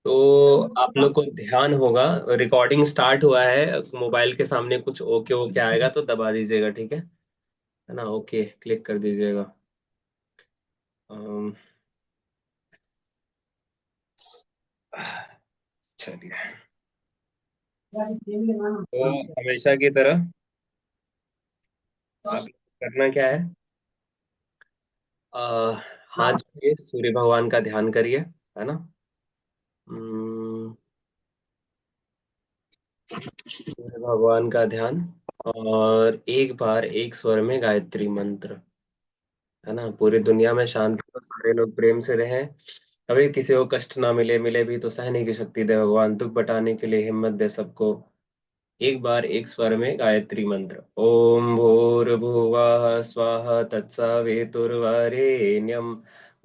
तो आप लोग को ध्यान होगा। रिकॉर्डिंग स्टार्ट हुआ है, मोबाइल के सामने कुछ ओके ओके आएगा तो दबा दीजिएगा, ठीक है ना? ओके क्लिक कर दीजिएगा। अम, चलिए। तो हमेशा की तरह आप करना क्या है? हाथ जोड़िए, सूर्य भगवान का ध्यान करिए, है ना? अम, सूर्य भगवान का ध्यान। और एक बार एक स्वर में गायत्री मंत्र, है ना? पूरी दुनिया में शांति हो, सारे लोग प्रेम से रहें, कभी किसी को कष्ट ना मिले, मिले भी तो सहने की शक्ति दे भगवान, दुख बटाने के लिए हिम्मत दे सबको। एक बार एक स्वर में गायत्री मंत्र। ओम भूर्भुवः स्वः तत्सवितुर्वरेण्यं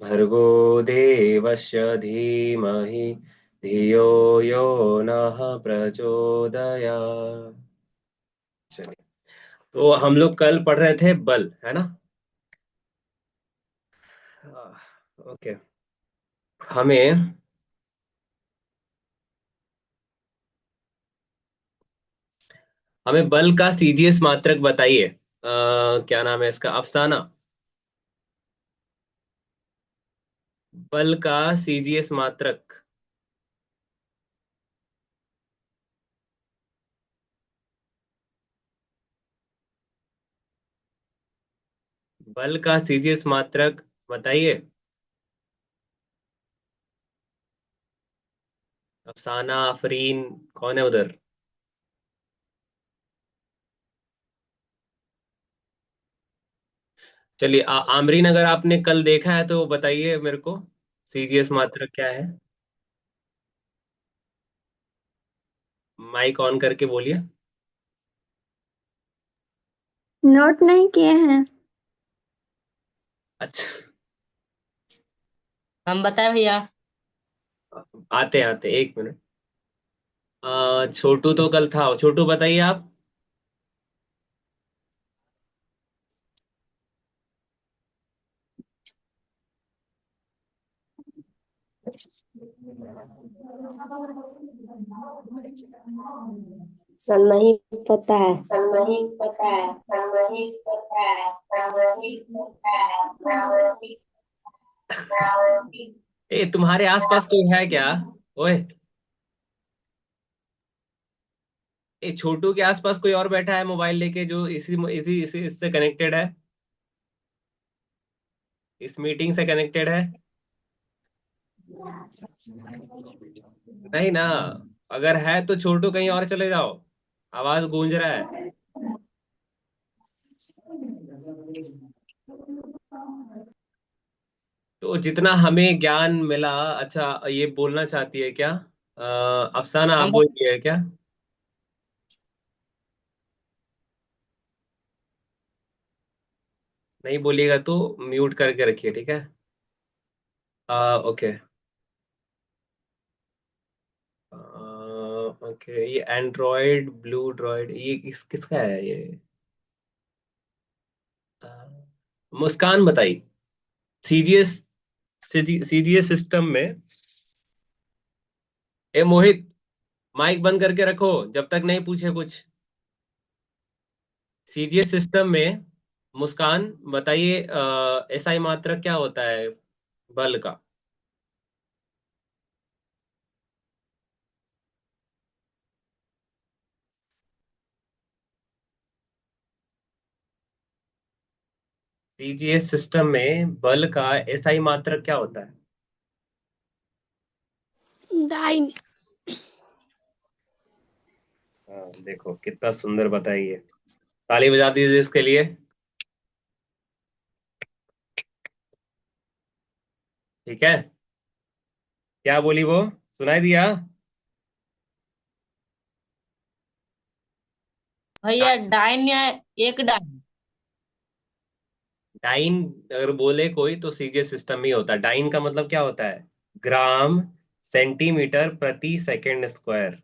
भर्गो देवस्य धीमहि धियो यो नः प्रचोदयात्। चलिए। तो हम लोग कल पढ़ रहे थे बल, है ना? ओके। हमें हमें बल का सीजीएस मात्रक बताइए। क्या नाम है इसका? अफसाना। बल का सीजीएस मात्रक। बल का सीजीएस मात्रक बताइए। अफसाना, आफरीन, कौन है उधर? चलिए, आमरीन, अगर आपने कल देखा है तो बताइए मेरे को, सीजीएस मात्रक क्या है? माइक ऑन करके बोलिए। नोट नहीं किए हैं। अच्छा। हम बताए भैया। आते आते एक मिनट। छोटू तो कल था, छोटू बताइए आप। सर नहीं पता है। सर नहीं पता है। सर नहीं पता है। सर नहीं पता है। सर नहीं पता है। ए, तुम्हारे आसपास कोई है क्या? ओए, ए छोटू के आसपास कोई और बैठा है मोबाइल लेके, जो इसी इससे कनेक्टेड है, इस मीटिंग से कनेक्टेड है? नहीं ना? अगर है तो छोटू कहीं और चले जाओ, आवाज गूंज रहा है। तो जितना हमें ज्ञान मिला, अच्छा ये बोलना चाहती है क्या? अफसाना, आप हम बोलिए है क्या? नहीं बोलिएगा तो म्यूट करके रखिए, ठीक है? ओके। ओके, ये एंड्रॉयड ब्लू ड्रॉयड, ये किसका है ये? अ, मुस्कान बताइए। सीजीएस सीजीएस सिस्टम में, ए मोहित, माइक बंद करके रखो जब तक नहीं पूछे कुछ। सीजीएस सिस्टम में मुस्कान बताइए, एसआई मात्रक क्या होता है बल का? सीजीएस सिस्टम में बल का एसआई मात्रक क्या होता है? दाइन। हाँ, देखो कितना सुंदर बताइए। ताली बजा दीजिए इसके लिए। ठीक है। क्या बोली वो? सुनाई दिया? भैया डाइन या एक डाइन। डाइन अगर बोले कोई तो सीजीएस सिस्टम में ही होता है। डाइन का मतलब क्या होता है? ग्राम सेंटीमीटर प्रति सेकंड स्क्वायर।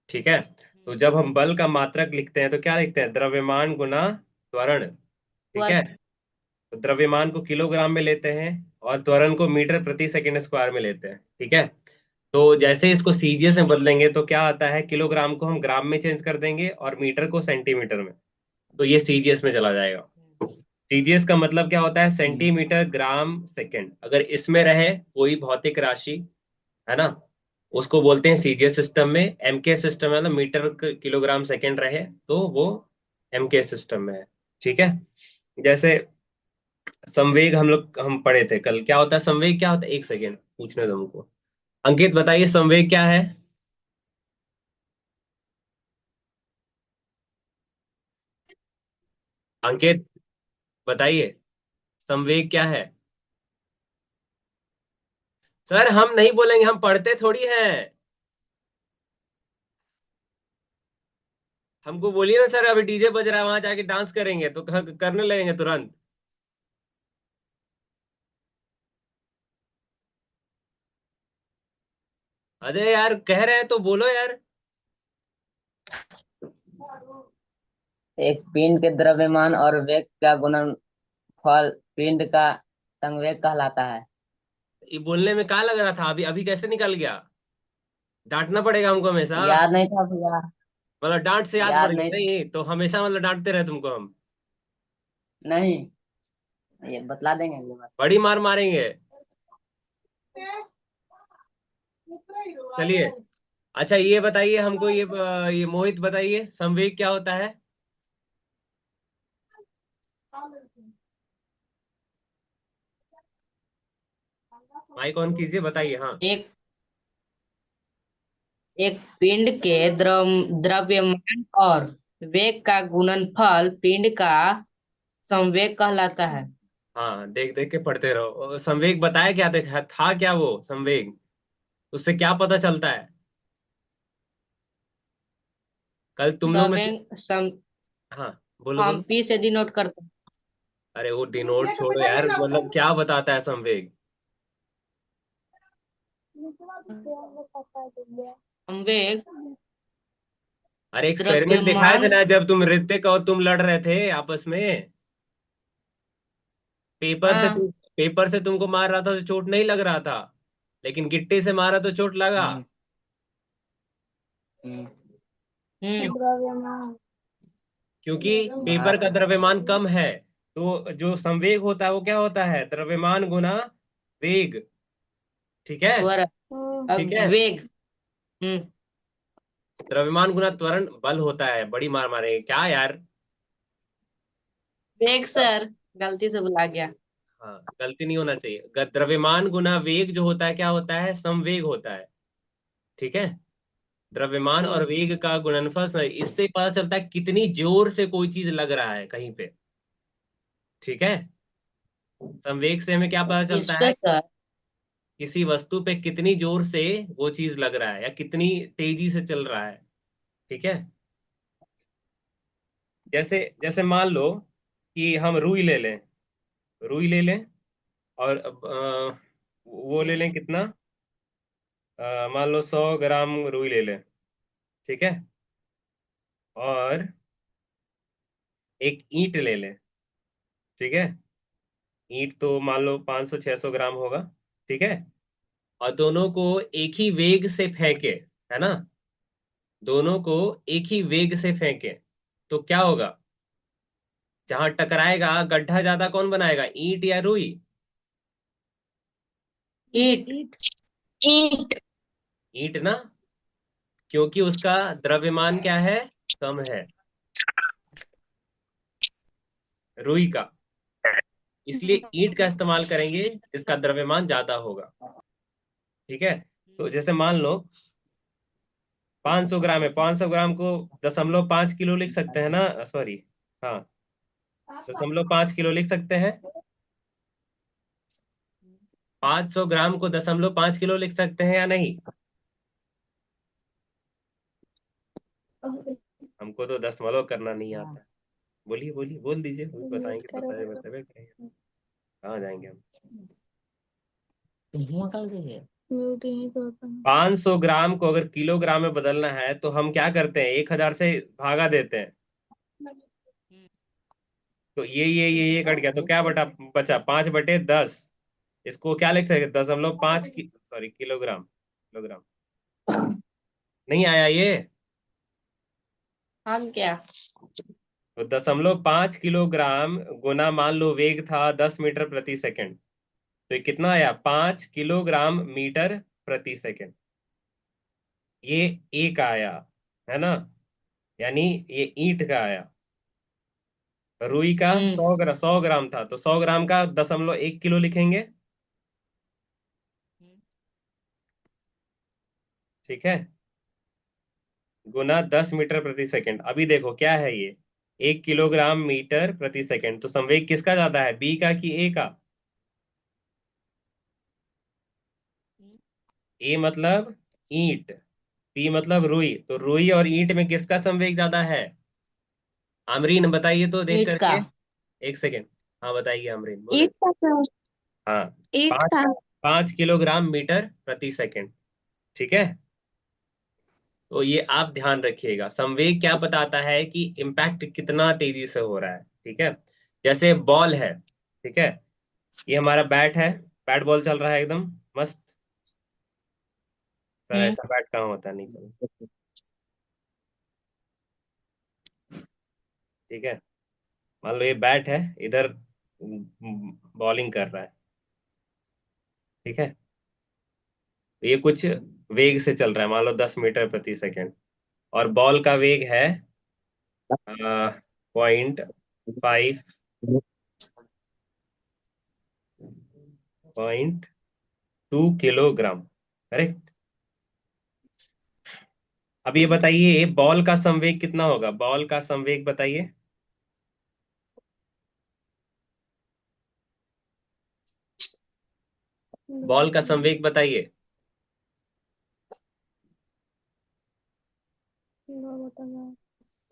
ठीक है। तो जब हम बल का मात्रक लिखते हैं तो क्या लिखते हैं? द्रव्यमान गुना त्वरण। ठीक है। तो द्रव्यमान को किलोग्राम में लेते हैं और त्वरण को मीटर प्रति सेकंड स्क्वायर में लेते हैं, ठीक है? तो जैसे इसको सीजीएस में बदलेंगे तो क्या आता है, किलोग्राम को हम ग्राम में चेंज कर देंगे और मीटर को सेंटीमीटर में, तो ये सीजीएस में चला जाएगा। सीजीएस का मतलब क्या होता है, सेंटीमीटर ग्राम सेकंड। अगर इसमें रहे कोई भौतिक राशि, है ना, उसको बोलते हैं सीजीएस सिस्टम में। एमके सिस्टम है, मतलब मीटर किलोग्राम सेकंड रहे तो वो एमके सिस्टम में है। ठीक है। जैसे संवेग हम पढ़े थे कल, क्या होता है संवेग, क्या होता है, एक सेकेंड पूछने दो हमको। अंकित बताइए संवेग क्या है। अंकित बताइए संवेग क्या है। सर हम नहीं बोलेंगे, हम पढ़ते थोड़ी हैं। हमको बोलिए ना सर, अभी डीजे बज रहा है वहां जाके डांस करेंगे तो करने लगेंगे तुरंत। अरे यार कह रहे हैं तो बोलो यार। एक पिंड के द्रव्यमान और वेग का गुणनफल पिंड का संवेग कहलाता है। ये बोलने में क्या लग रहा था, अभी अभी कैसे निकल गया। डांटना पड़ेगा हमको हमेशा। याद नहीं था भैया। मतलब डांट से याद पड़ याद गया, नहीं था। नहीं तो हमेशा मतलब डांटते रहे तुमको हम। नहीं, ये बतला देंगे अगली बार। बड़ी मार मारेंगे। चलिए। अच्छा ये बताइए हमको, ये मोहित बताइए संवेग क्या होता है। माइक ऑन कीजिए, बताइए हाँ। एक एक पिंड के द्रव्यमान और वेग का गुणनफल पिंड का संवेग कहलाता है। हाँ देख देख के पढ़ते रहो। संवेग बताया क्या था क्या वो संवेग, उससे क्या पता चलता है। कल तुम लोग में से। संवेग हाँ बोलो हम बोलो। पी से डिनोट करते हैं। अरे वो डिनोट छोड़ो यार, मतलब क्या बताता है संवेग। संवेग अरे एक्सपेरिमेंट दिखाए थे द्रव्यमान। ना, जब तुम ऋतिक और तुम लड़ रहे थे आपस में। हाँ। पेपर से तुमको मार रहा था तो चोट नहीं लग रहा था, लेकिन गिट्टी से मारा तो चोट लगा। हम्म। हम्म। हम्म। द्रव्यमान। क्योंकि पेपर का द्रव्यमान कम है। तो जो संवेग होता है वो क्या होता है, द्रव्यमान गुना वेग। ठीक है। त्वरण। ठीक है। वेग। हम्म। द्रव्यमान गुना त्वरण बल होता है। बड़ी मार मारेंगे क्या यार। वेग सर, गलती से बुला गया। हाँ गलती नहीं होना चाहिए। द्रव्यमान गुना वेग जो होता है क्या होता है, समवेग होता है। ठीक है। द्रव्यमान और हम्म। वेग का गुणनफल इससे पता चलता है कितनी जोर से कोई चीज लग रहा है कहीं पे। ठीक है। संवेग से हमें क्या पता चलता इस है, पे सर। किसी वस्तु पे कितनी जोर से वो चीज लग रहा है या कितनी तेजी से चल रहा है। ठीक है। जैसे जैसे मान लो कि हम रुई ले लें, रुई ले लें और वो ले लें कितना, मान लो 100 ग्राम रुई ले लें। ठीक है। और एक ईंट ले लें। ठीक है। ईंट तो मान लो 500 600 ग्राम होगा। ठीक है। और दोनों को एक ही वेग से फेंके, है ना, दोनों को एक ही वेग से फेंके तो क्या होगा, जहां टकराएगा गड्ढा ज्यादा कौन बनाएगा, ईंट या रुई। ईट। ईट। ईंट ना, क्योंकि उसका द्रव्यमान क्या है, कम है रुई का। इसलिए ईंट का इस्तेमाल करेंगे जिसका द्रव्यमान ज्यादा होगा। ठीक है। तो जैसे मान लो 500 ग्राम है, 500 ग्राम को 0.5 किलो लिख सकते हैं ना, सॉरी, हाँ 0.5 किलो लिख सकते हैं। 500 ग्राम को 0.5 किलो लिख सकते हैं या नहीं। हमको तो दशमलव करना नहीं आता है। बोलिए बोलिए बोल दीजिए, वो भी म्यूट बताएंगे, करो। बताए बताए करेंगे। कहाँ जाएंगे हम। धुआं कर दीजिए। म्यूट यहीं पे होता है। 500 ग्राम को अगर किलोग्राम में बदलना है तो हम क्या करते हैं, 1000 से भागा देते हैं। तो ये कट गया तो क्या बटा बचा, 5/10। इसको क्या लिख सकते, 0.5 की सॉरी किलोग्राम। किलोग्राम। नहीं आया ये? हम क्या? तो 0.5 किलोग्राम गुना मान लो वेग था 10 मीटर प्रति सेकंड, तो ये कितना आया? 5 किलोग्राम मीटर प्रति सेकंड। ये एक आया, है ना? यानी ये ईंट का आया। रुई का हम्म 100 ग्राम था, तो 100 ग्राम का 0.1 किलो लिखेंगे। ठीक है, गुना 10 मीटर प्रति सेकंड। अभी देखो क्या है ये, 1 किलोग्राम मीटर प्रति सेकंड। तो संवेग किसका ज्यादा है, बी का कि ए का? ए मतलब ईंट, पी मतलब रुई। तो रुई और ईंट में किसका संवेग ज्यादा है? आमरीन बताइए तो देख ईंट का। करके। एक सेकेंड। हाँ बताइए आमरीन, बोले। ईट का सर। हाँ, ईट पाँच का। 5 किलोग्राम मीटर प्रति सेकंड। ठीक है, तो ये आप ध्यान रखिएगा। संवेग क्या बताता है कि इम्पैक्ट कितना तेजी से हो रहा है। ठीक है, जैसे बॉल है, ठीक है, ये हमारा बैट है, बैट बॉल चल रहा है एकदम मस्त। सर हम्म ऐसा बैट कहाँ होता है, नहीं चलो। ठीक है, मान लो ये बैट है, इधर बॉलिंग कर रहा है। ठीक है, ये कुछ वेग से चल रहा है, मान लो 10 मीटर प्रति सेकंड, और बॉल का वेग है 0.5, 0.2 किलोग्राम। करेक्ट। अब ये बताइए बॉल का संवेग कितना होगा, बॉल का संवेग बताइए। बॉल का संवेग बताइए।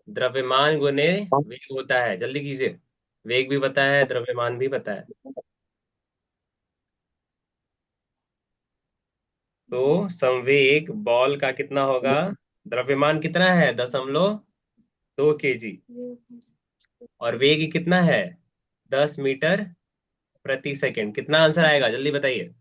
द्रव्यमान गुने वेग होता है, जल्दी कीजिए। वेग भी पता है, द्रव्यमान भी पता है। तो संवेग बॉल का कितना होगा? द्रव्यमान कितना है? 0.2 kg। और वेग कितना है? 10 मीटर प्रति सेकंड। कितना आंसर आएगा, जल्दी बताइए।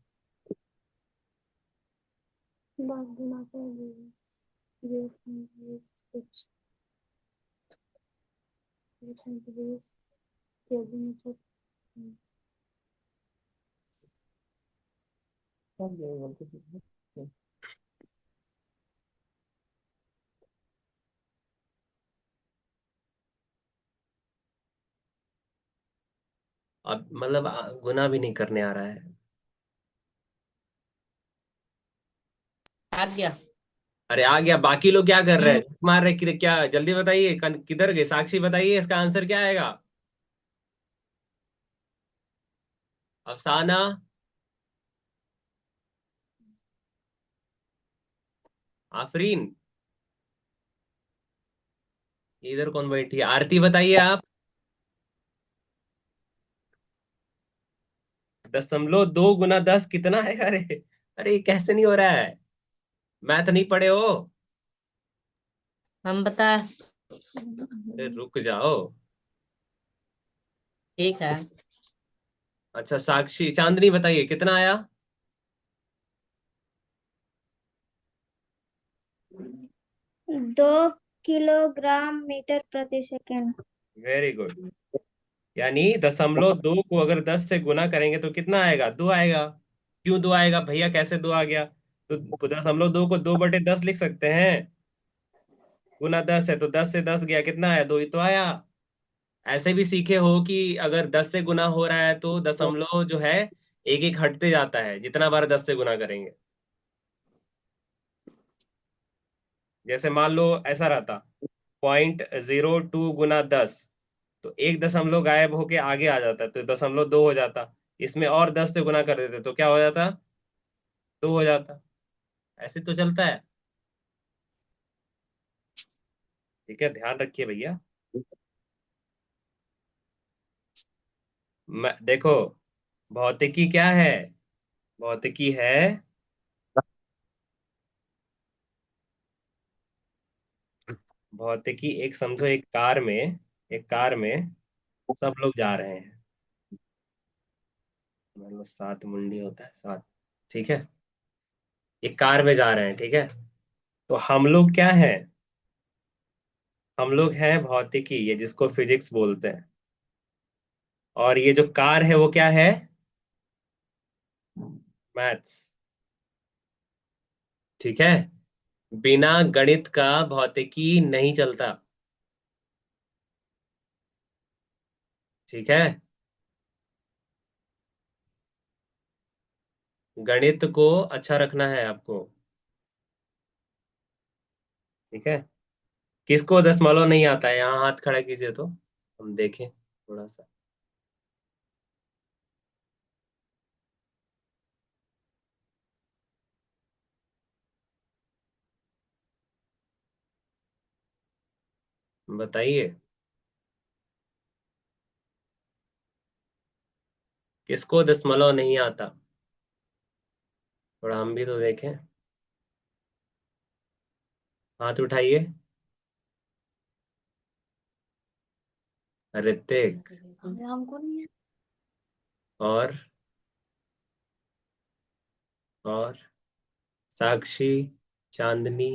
अब मतलब गुना भी नहीं करने आ रहा है। आ गया। अरे आ गया, बाकी लोग क्या कर रहे हैं, हम्म झक मार रहे क्या? जल्दी बताइए, किधर गए? साक्षी बताइए इसका आंसर क्या आएगा। अफसाना, आफरीन, इधर कौन बैठी है? आरती बताइए आप। 0.2 गुना 10 कितना है? अरे, अरे ये कैसे नहीं हो रहा है? मैथ नहीं पढ़े हो? हम बताए। अरे रुक जाओ। ठीक है। अच्छा साक्षी, चांदनी बताइए कितना आया। 2 किलोग्राम मीटर प्रति सेकंड। Very good. यानी 0.2 को अगर 10 से गुना करेंगे तो कितना आएगा? 2 आएगा। क्यों 2 आएगा भैया, कैसे 2 आ गया? तो 0.2 को 2/10 लिख सकते हैं। गुना 10 है तो 10 से 10 गया, कितना आया? 2 ही तो आया। ऐसे भी सीखे हो कि अगर 10 से गुना हो रहा है तो दशमलव जो है एक एक हटते जाता है जितना बार 10 से गुना करेंगे। जैसे मान लो ऐसा रहता, 0.02 गुना 10, तो एक दशमलव गायब होके आगे आ जाता, तो 0.2 हो जाता। इसमें और 10 से गुना कर देते तो क्या हो जाता? 2 हो जाता। ऐसे तो चलता है। ठीक है, ध्यान रखिए भैया। देखो, भौतिकी क्या है? भौतिकी है, भौतिकी एक समझो, एक कार में सब लोग जा रहे हैं। मान लो 7 मुंडी होता है, 7। ठीक है, ये कार में जा रहे हैं, ठीक है। तो हम लोग क्या है, हम लोग हैं भौतिकी, ये जिसको फिजिक्स बोलते हैं। और ये जो कार है वो क्या है, मैथ्स, ठीक है। बिना गणित का भौतिकी नहीं चलता, ठीक है। गणित को अच्छा रखना है आपको, ठीक है। किसको दशमलव नहीं आता है, यहाँ हाथ खड़ा कीजिए तो हम देखें थोड़ा सा। बताइए, किसको दशमलव नहीं आता, थोड़ा हम भी तो देखें। हाथ उठाइए। ऋतिक, हमको नहीं है। और और साक्षी, चांदनी,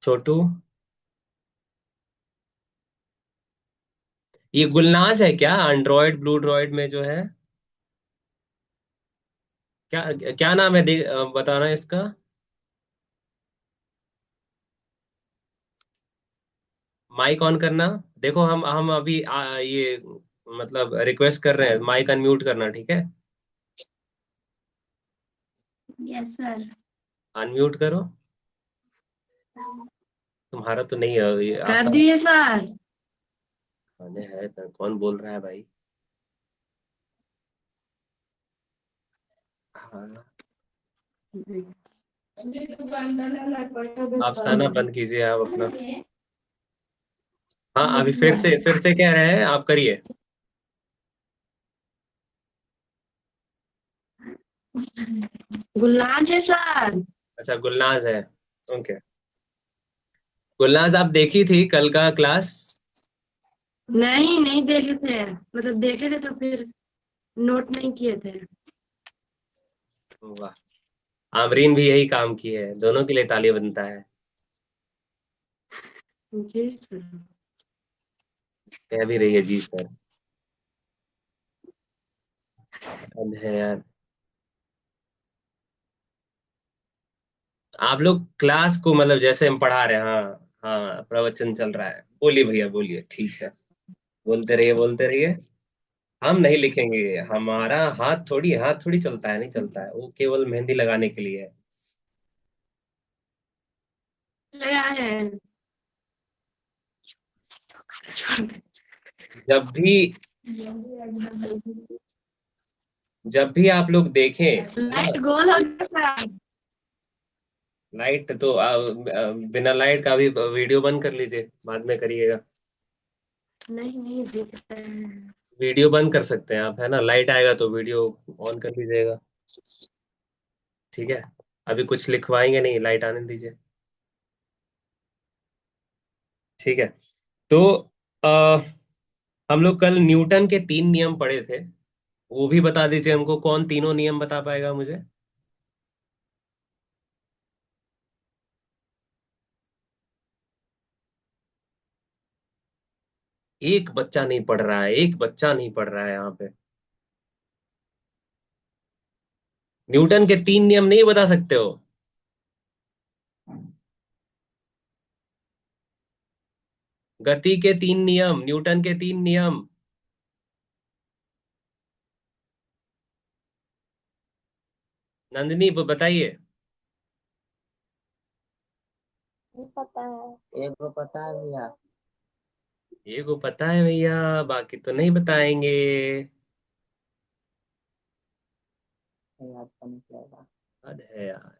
छोटू। ये गुलनाज है क्या, एंड्रॉयड ब्लू ड्रॉइड में जो है? क्या क्या नाम है, बताना इसका। माइक ऑन करना। देखो हम अभी ये मतलब रिक्वेस्ट कर रहे हैं, माइक अनम्यूट करना, ठीक है। Yes sir. अनम्यूट करो। तुम्हारा तो नहीं है ये, कर आपका दिए सर। खाने है तो कौन बोल रहा है भाई। हाँ, अफसाना बंद कीजिए आप अपना। हाँ, अभी फिर से कह रहे हैं, आप करिए। गुलनाज है सर। अच्छा, गुलनाज है, ओके। गुलनाज, आप देखी थी कल का क्लास? नहीं नहीं देखे थे, मतलब देखे थे तो फिर नोट नहीं किए थे। वाह, आमरीन भी यही काम की है, दोनों के लिए ताली बनता है। जी सर। कह भी रही है जी सर, हद है यार। आप लोग क्लास को मतलब जैसे हम पढ़ा रहे हैं, हाँ हाँ, प्रवचन चल रहा है, बोलिए भैया बोलिए, ठीक है। बोलते रहिए बोलते रहिए। हम नहीं लिखेंगे, हमारा हाथ थोड़ी चलता है, नहीं चलता है, वो केवल मेहंदी लगाने के लिए है। लगा है। जब भी जब भी आप लोग देखें, है ना। लाइट गोल हो गया सर। लाइट तो बिना लाइट का भी वीडियो बंद कर लीजिए, बाद में करिएगा। नहीं नहीं दिखता है। वीडियो बंद कर सकते हैं आप, है ना, लाइट आएगा तो वीडियो ऑन कर लीजिएगा, ठीक है। अभी कुछ लिखवाएंगे नहीं, लाइट आने दीजिए, ठीक है। तो आ, हम लोग कल न्यूटन के 3 नियम पढ़े थे, वो भी बता दीजिए हमको, कौन तीनों नियम बता पाएगा मुझे? एक बच्चा नहीं पढ़ रहा है, एक बच्चा नहीं पढ़ रहा है यहाँ पे। न्यूटन के 3 नियम नहीं बता सकते हो? गति के 3 नियम, न्यूटन के 3 नियम। नंदिनी बताइए। नहीं पता है। एक को पता है भैया। ये को पता है भैया, बाकी तो नहीं बताएंगे। याद तो नहीं चलेगा। हद है यार,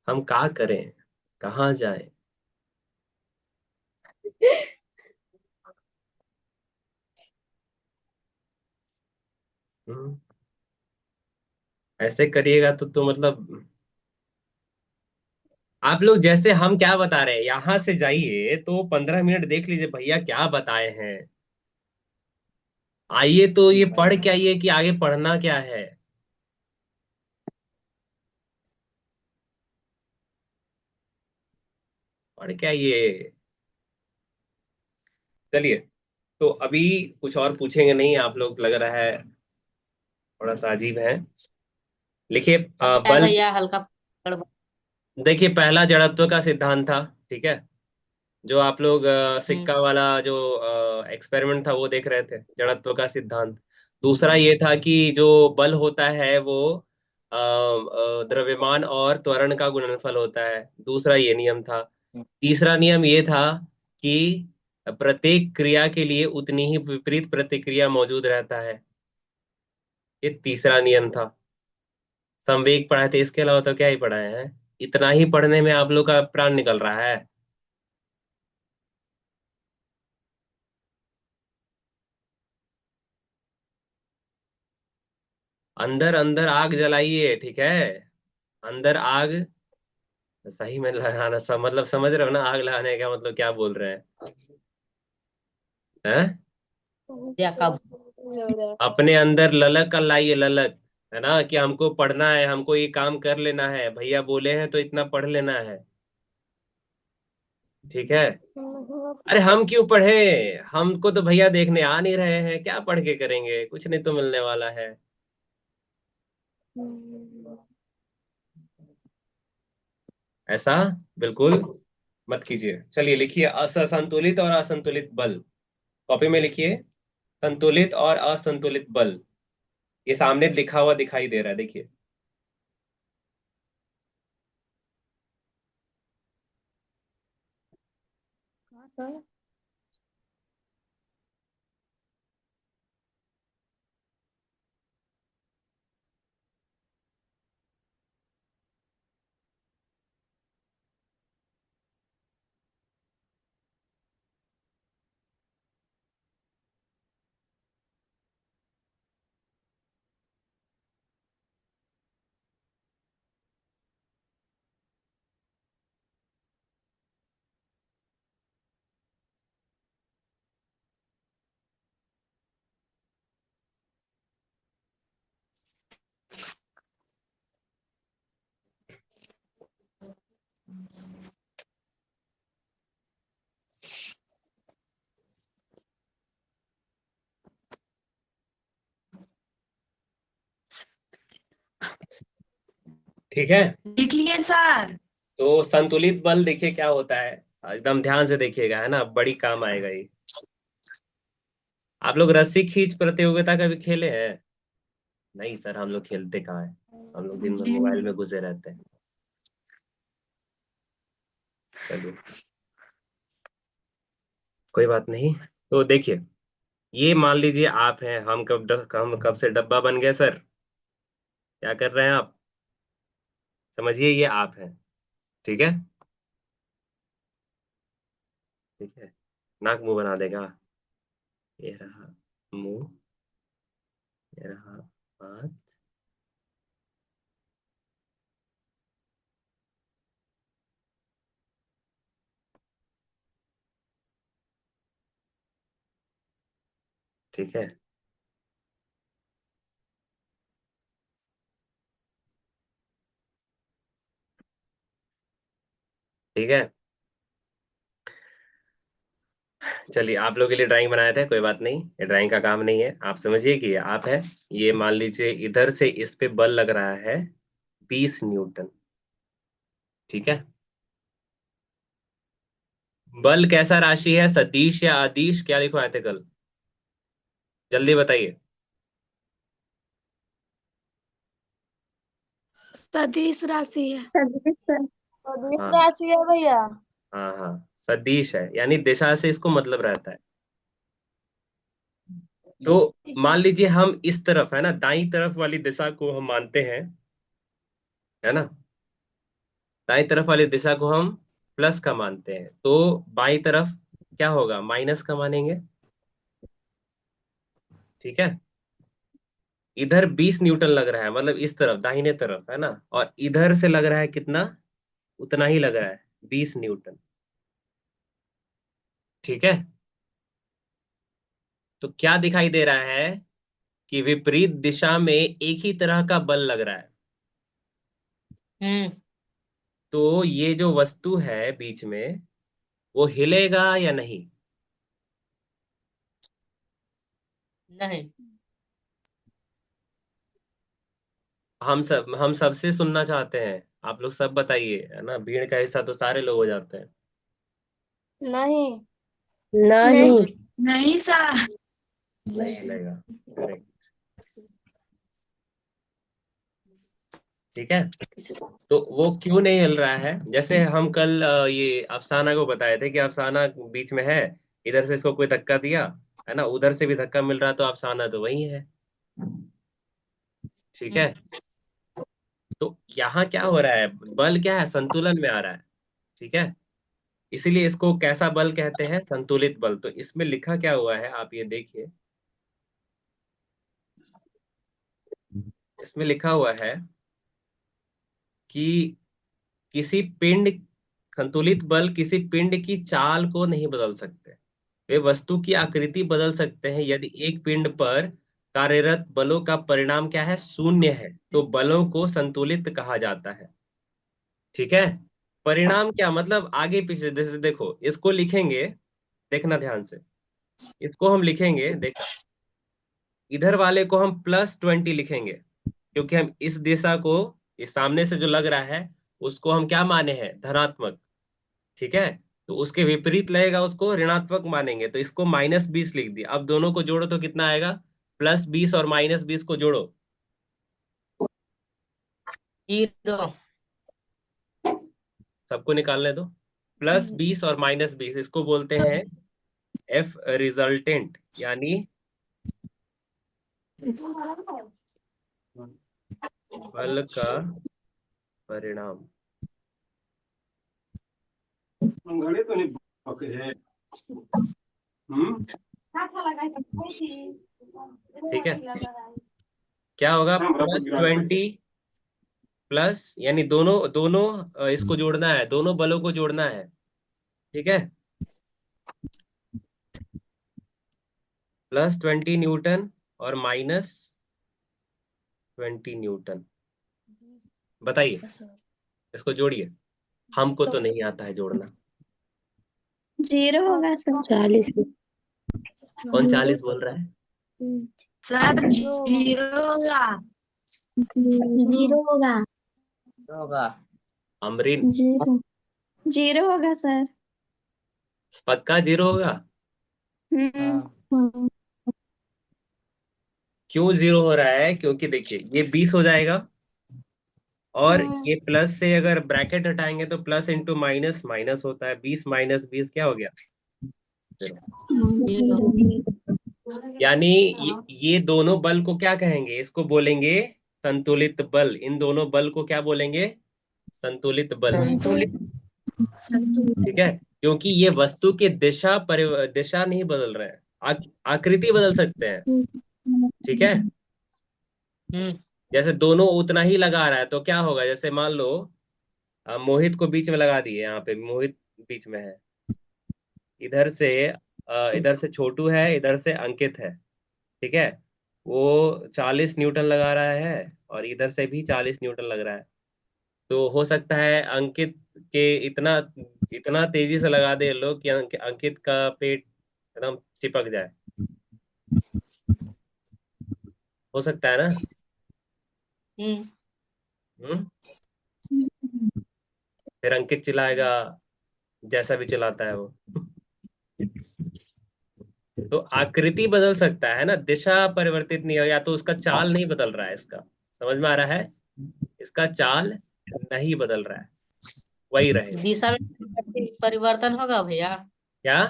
हम क्या करें, कहाँ जाएं। हम्म, ऐसे करिएगा तो मतलब आप लोग जैसे हम क्या बता रहे हैं, यहां से जाइए तो 15 मिनट देख लीजिए भैया क्या बताए हैं। आइए तो ये पढ़ के आइए कि आगे पढ़ना क्या है। और क्या ये। चलिए, तो अभी कुछ और पूछेंगे नहीं, आप लोग लग रहा है थोड़ा सा अजीब है। लिखिए लगता है बल। भैया हल्का गड़बड़। देखिए, पहला जड़त्व का सिद्धांत था, ठीक है, जो आप लोग हम्म। सिक्का वाला जो एक्सपेरिमेंट था वो देख रहे थे, जड़त्व का सिद्धांत। दूसरा ये था कि जो बल होता है वो द्रव्यमान और त्वरण का गुणनफल होता है, दूसरा ये नियम था। तीसरा नियम ये था कि प्रत्येक क्रिया के लिए उतनी ही विपरीत प्रतिक्रिया मौजूद रहता है, ये तीसरा नियम था। संवेग पढ़ाए थे, इसके अलावा तो क्या ही पढ़ाए हैं। इतना ही पढ़ने में आप लोग का प्राण निकल रहा है। अंदर अंदर आग जलाइए, ठीक है। अंदर आग सही में लगाना, मतलब समझ रहे हो ना, आग लगाने का मतलब क्या बोल रहे हैं? या का। अपने अंदर ललक का लाइए, ललक, है ना, कि हमको पढ़ना है, हमको ये काम कर लेना है, भैया बोले हैं तो इतना पढ़ लेना है, ठीक है। अरे हम क्यों पढ़े, हमको तो भैया देखने आ नहीं रहे हैं, क्या पढ़ के करेंगे, कुछ नहीं तो मिलने वाला है। ऐसा बिल्कुल मत कीजिए। चलिए लिखिए, असंतुलित और असंतुलित बल। कॉपी में लिखिए, संतुलित और असंतुलित बल। ये सामने लिखा हुआ दिखाई दे रहा है, देखिए। ठीक है, लिख लिए सर। तो संतुलित बल देखिए क्या होता है, एकदम ध्यान से देखिएगा, है ना, बड़ी काम आएगा ये। आप लोग रस्सी खींच प्रतियोगिता कभी खेले हैं? नहीं सर, हम लोग खेलते कहाँ है, हम लोग दिन भर जी मोबाइल में नहीं। घुसे रहते हैं। चलिए, कोई बात नहीं। तो देखिए, ये मान लीजिए आप हैं, हम कब से डब्बा बन गए सर, क्या कर रहे हैं आप, समझिए ये आप हैं, ठीक है। ठीक है, नाक मुंह बना देगा, ये रहा मुंह, ये रहा हाथ, ठीक है। ठीक है, चलिए, आप लोगों के लिए ड्राइंग बनाए थे, कोई बात नहीं, ये ड्राइंग का काम नहीं है, आप समझिए कि ये आप है। ये मान लीजिए इधर से इस पे बल लग रहा है 20 न्यूटन, ठीक है। बल कैसा राशि है, सदिश या अदिश, क्या लिखो आए थे कल, जल्दी बताइए। सदिश राशि है। सदिश हाँ राशि है भैया। हाँ हाँ, सदिश है, यानी दिशा से इसको मतलब रहता है। तो ठीक है। मान लीजिए हम इस तरफ, है ना, दाई तरफ वाली दिशा को हम मानते हैं, है ना, दाई तरफ वाली दिशा को हम प्लस का मानते हैं, तो बाई तरफ क्या होगा, माइनस का मानेंगे, ठीक है। इधर 20 न्यूटन लग रहा है, मतलब इस तरफ दाहिने तरफ, है ना, और इधर से लग रहा है कितना, उतना ही लग रहा है, 20 न्यूटन, ठीक है। तो क्या दिखाई दे रहा है कि विपरीत दिशा में एक ही तरह का बल लग रहा है। हम्म। तो ये जो वस्तु है बीच में वो हिलेगा या नहीं? नहीं। हम सबसे सुनना चाहते हैं। आप लोग सब बताइए, है ना, भीड़ का हिस्सा तो सारे लोग हो जाते हैं। नहीं। नहीं नहीं। नहीं सर। नहीं हिलेगा। करेक्ट। ठीक है। तो वो क्यों नहीं हिल रहा है? जैसे हम कल ये अफसाना को बताए थे कि अफसाना बीच में है, इधर से इसको कोई धक्का दिया, है ना, उधर से भी धक्का मिल रहा, तो अफसाना तो वही है। ठीक हम्म। है। तो यहाँ क्या हो रहा है? बल क्या है? संतुलन में आ रहा है। ठीक है। इसीलिए इसको कैसा बल कहते हैं? संतुलित बल। तो इसमें लिखा क्या हुआ है आप ये देखिए। इसमें लिखा हुआ है कि किसी पिंड संतुलित बल किसी पिंड की चाल को नहीं बदल सकते। वे वस्तु की आकृति बदल सकते हैं यदि एक पिंड पर कार्यरत बलों का परिणाम क्या है? शून्य है, तो बलों को संतुलित कहा जाता है। ठीक है। परिणाम क्या मतलब? आगे पीछे, जैसे देखो इसको लिखेंगे, देखना ध्यान से। इसको हम लिखेंगे, देखना, इधर वाले को हम +20 लिखेंगे, क्योंकि हम इस दिशा को, इस सामने से जो लग रहा है उसको हम क्या माने हैं? धनात्मक। ठीक है। तो उसके विपरीत लगेगा उसको ऋणात्मक मानेंगे, तो इसको -20 लिख दिया। अब दोनों को जोड़ो तो कितना आएगा? +20 और -20 को जोड़ो। 0। सबको निकालने दो। +20 और -20 इसको बोलते हैं एफ रिजल्टेंट, यानी बल का परिणाम। ठीक है। क्या होगा? +20 प्लस, यानी दोनों दोनों इसको जोड़ना है, दोनों बलों को जोड़ना है। ठीक है। +20 न्यूटन और -20 न्यूटन। बताइए, इसको जोड़िए। हमको तो नहीं आता है जोड़ना। 0 होगा सर। 40। कौन 40 बोल रहा है? सर 0 होगा। 0 होगा। होगा। अमरीन, 0। 0 होगा सर। पक्का 0 होगा? हम्म। हाँ। क्यों 0 हो रहा है? क्योंकि देखिए ये 20 हो जाएगा, और ये प्लस से अगर ब्रैकेट हटाएंगे तो प्लस इंटू माइनस माइनस होता है। 20 - 20 क्या हो गया? 0। 0। यानी ये दोनों बल को क्या कहेंगे? इसको बोलेंगे संतुलित बल। इन दोनों बल को क्या बोलेंगे? संतुलित बल। संतुलित। ठीक है। क्योंकि ये वस्तु की दिशा नहीं बदल रहे हैं, आकृति बदल सकते हैं। ठीक है। हम्म। जैसे दोनों उतना ही लगा रहा है तो क्या होगा? जैसे मान लो मोहित को बीच में लगा दिए, यहाँ पे मोहित बीच में है, इधर से छोटू है, इधर से अंकित है। ठीक है। वो 40 न्यूटन लगा रहा है, और इधर से भी 40 न्यूटन लग रहा है। तो हो सकता है अंकित के इतना इतना तेजी से लगा दे लोग कि अंकित का पेट एकदम चिपक जाए। हो सकता है ना? हम्म। हम्म। फिर अंकित चिल्लाएगा, जैसा भी चिल्लाता है वो। तो आकृति बदल सकता है ना, दिशा परिवर्तित नहीं हो, या तो उसका चाल नहीं बदल रहा है इसका। समझ में आ रहा है? इसका चाल नहीं बदल रहा है, वही रहेगा। दिशा में परिवर्तन होगा भैया। क्या?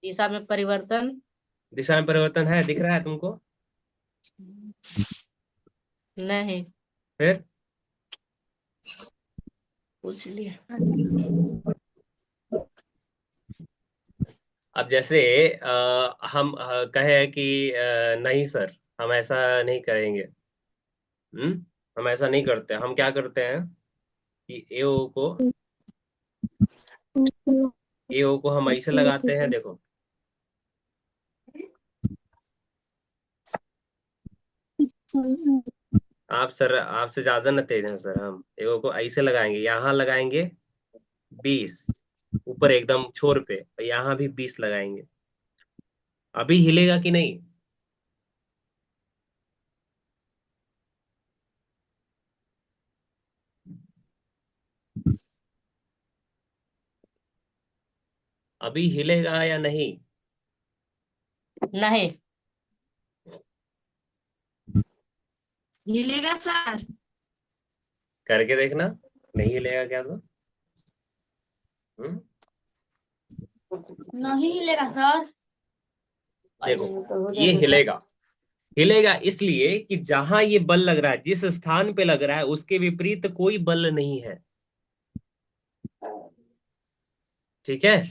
दिशा में परिवर्तन। दिशा में परिवर्तन है, दिख रहा है तुमको? नहीं। फिर पूछ लिए। अब जैसे हम कहे कि नहीं सर, हम ऐसा नहीं करेंगे। हम ऐसा नहीं करते। हम क्या करते हैं कि ए ओ को हम ऐसे लगाते हैं, देखो। आप सर आपसे ज्यादा न तेज हैं सर। हम एगो को ऐसे लगाएंगे, यहाँ लगाएंगे 20 ऊपर एकदम छोर पे, और यहाँ भी 20 लगाएंगे। अभी हिलेगा कि नहीं? अभी हिलेगा या नहीं? नहीं। हिलेगा सर। करके देखना, नहीं हिलेगा क्या तो? हम्म? नहीं हिलेगा सर। देखो, ऐसे तो हो ये जाएगा। हिलेगा। हिलेगा इसलिए कि जहां ये बल लग रहा है, जिस स्थान पे लग रहा है, उसके विपरीत कोई बल नहीं है। ठीक है।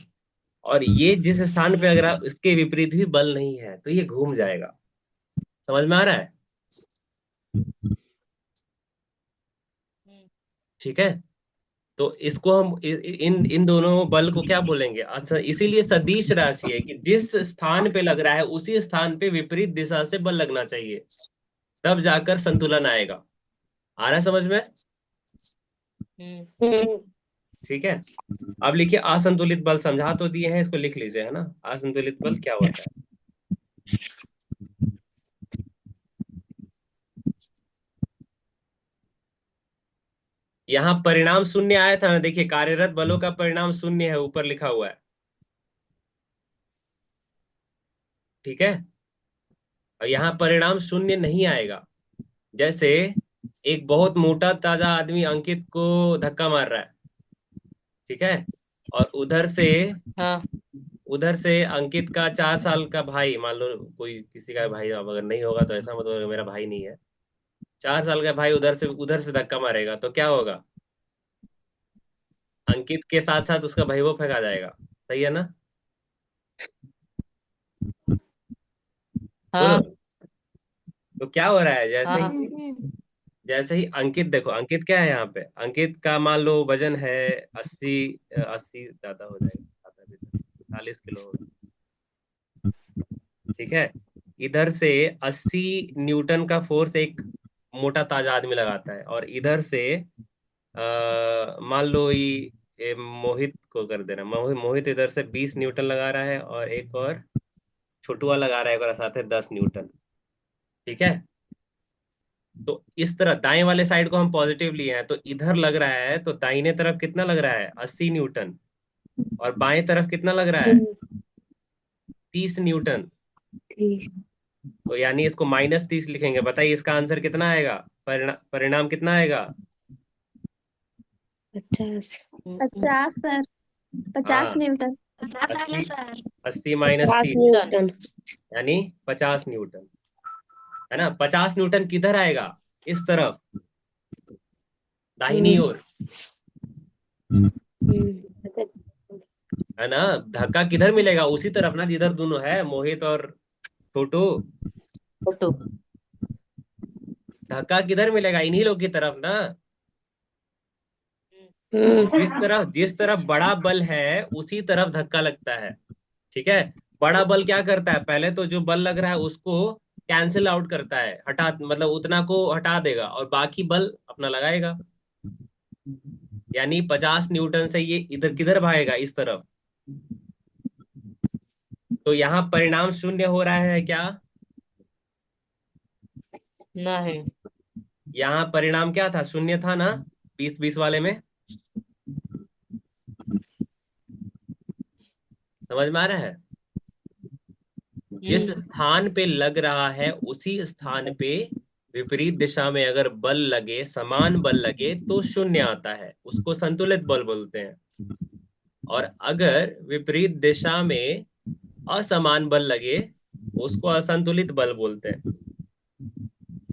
और ये जिस स्थान पे लग रहा है उसके विपरीत भी बल नहीं है, तो ये घूम जाएगा। समझ में आ रहा है? ठीक है। तो इसको हम इन इन दोनों बल को क्या बोलेंगे? इसीलिए सदिश राशि है कि जिस स्थान पे लग रहा है उसी स्थान पे विपरीत दिशा से बल लगना चाहिए, तब जाकर संतुलन आएगा। आ रहा है समझ में? हम्म। हम्म। ठीक है। अब लिखिए असंतुलित बल, समझा तो दिए हैं, इसको लिख लीजिए, है ना? असंतुलित बल क्या होता है? यहाँ परिणाम शून्य आया था ना, देखिए कार्यरत बलों का परिणाम शून्य है, ऊपर लिखा हुआ है। ठीक है। और यहाँ परिणाम शून्य नहीं आएगा। जैसे एक बहुत मोटा ताजा आदमी अंकित को धक्का मार रहा है। ठीक है। और हाँ। उधर से अंकित का 4 साल का भाई, मान लो कोई किसी का भाई, अब अगर नहीं होगा तो ऐसा मतलब मेरा भाई नहीं है, 4 साल का भाई उधर से धक्का मारेगा, तो क्या होगा? अंकित के साथ साथ उसका भाई वो फेंका जाएगा। सही है ना? बोलो। हाँ। तो क्या हो रहा है? जैसे हाँ। ही जैसे ही अंकित, देखो अंकित क्या है यहाँ पे, अंकित का मान लो वजन है 80, 80 ज्यादा हो जाएगा, 40 किलो होगा। ठीक है। इधर से 80 न्यूटन का फोर्स एक मोटा ताजा आदमी लगाता है, और इधर से मान लो ये मोहित को कर देना, मोहित इधर से 20 न्यूटन लगा रहा है, और एक और छोटुआ लगा रहा है, एक और साथ है 10 न्यूटन। ठीक है। तो इस तरह दाएं वाले साइड को हम पॉजिटिव लिए हैं, तो इधर लग रहा है, तो दाहिने तरफ कितना लग रहा है? 80 न्यूटन। और बाएं तरफ कितना लग रहा है? 30 न्यूटन। ठीक। तो यानी इसको -30 लिखेंगे। बताइए इसका आंसर कितना आएगा? परिणाम कितना आएगा? 50। हम्म। 50 सर। 50 हाँ, न्यूटन। 50 आ गया 80, सर। 80 50 -30 न्यूटन। यानी 50 न्यूटन। है ना? 50 न्यूटन किधर आएगा? इस तरफ, दाहिनी हम्म। ओर। हम्म। है ना? धक्का किधर मिलेगा? उसी तरफ ना जिधर दोनों है, मोहित और छोटू। फोटो। धक्का किधर मिलेगा? इन्हीं लोग की तरफ ना। हम्म। जिस तरफ बड़ा बल है उसी तरफ धक्का लगता है। ठीक है। बड़ा बल क्या करता है? पहले तो जो बल लग रहा है उसको कैंसिल आउट करता है, हटा, मतलब उतना को हटा देगा, और बाकी बल अपना लगाएगा। यानी 50 न्यूटन से ये इधर किधर भागेगा? इस तरफ। तो यहाँ परिणाम शून्य हो रहा है क्या? नहीं। यहाँ परिणाम क्या था? शून्य था ना, 20-20 वाले में। समझ में आ रहा है? जिस हम्म। स्थान पे लग रहा है उसी स्थान पे विपरीत दिशा में अगर बल लगे, समान बल लगे, तो शून्य आता है, उसको संतुलित बल बोलते हैं। और अगर विपरीत दिशा में असमान बल लगे, उसको असंतुलित बल बोलते हैं।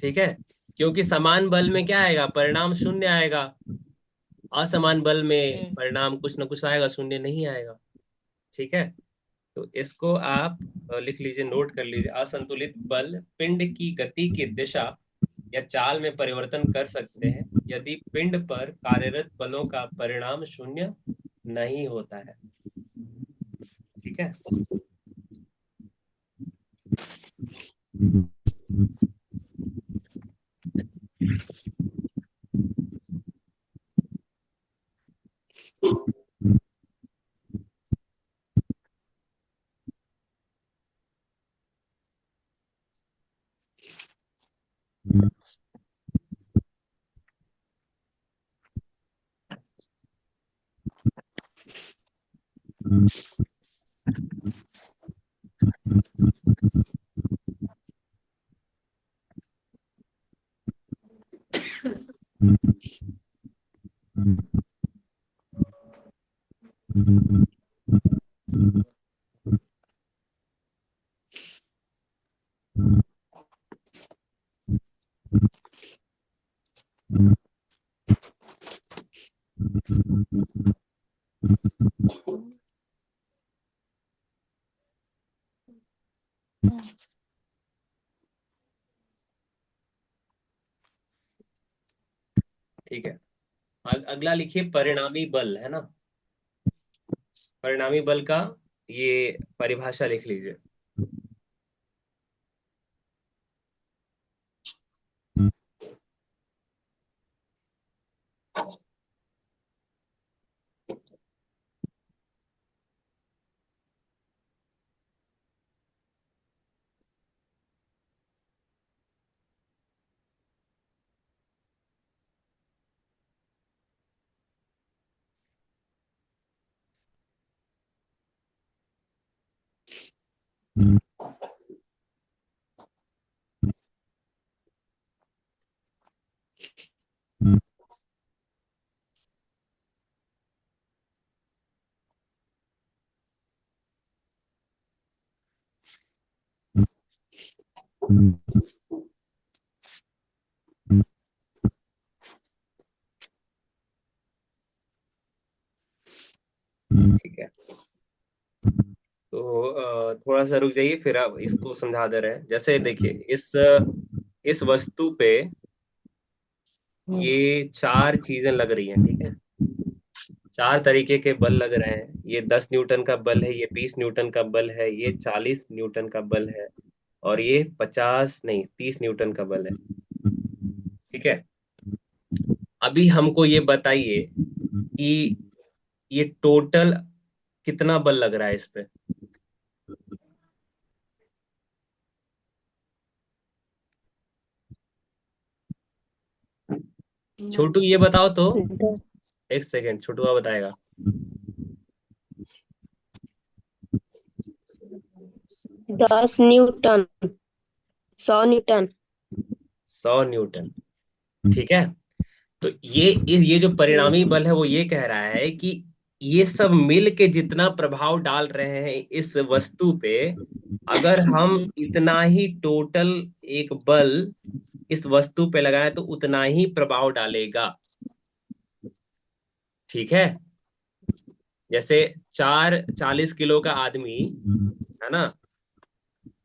ठीक है। क्योंकि समान बल में क्या आएगा? परिणाम शून्य आएगा। असमान बल में हम्म। परिणाम कुछ ना कुछ आएगा, शून्य नहीं आएगा। ठीक है। तो इसको आप लिख लीजिए, नोट कर लीजिए। असंतुलित बल पिंड की गति की दिशा या चाल में परिवर्तन कर सकते हैं यदि पिंड पर कार्यरत बलों का परिणाम शून्य नहीं होता है। ठीक है। ठीक है, अगला लिखिए परिणामी बल, है ना। परिणामी बल का ये परिभाषा लिख लीजिए। ठीक है, तो थोड़ा सा रुक जाइए, फिर आप इसको समझा दे रहे हैं। जैसे देखिए, इस वस्तु पे ये चार चीजें लग रही हैं, ठीक है। चार तरीके के बल लग रहे हैं। ये 10 न्यूटन का बल है, ये 20 न्यूटन का बल है, ये 40 न्यूटन का बल है, और ये 50 नहीं 30 न्यूटन का बल है। ठीक है, अभी हमको ये बताइए कि ये टोटल कितना बल लग रहा है इस पे। छोटू ये बताओ तो। एक सेकेंड, छोटू बताएगा। 10 न्यूटन, 100 न्यूटन। 100 न्यूटन, ठीक है। तो ये जो परिणामी बल है वो ये कह रहा है कि ये सब मिल के जितना प्रभाव डाल रहे हैं इस वस्तु पे, अगर हम इतना ही टोटल एक बल इस वस्तु पे लगाएं तो उतना ही प्रभाव डालेगा। ठीक है, जैसे चार 40 किलो का आदमी, है ना,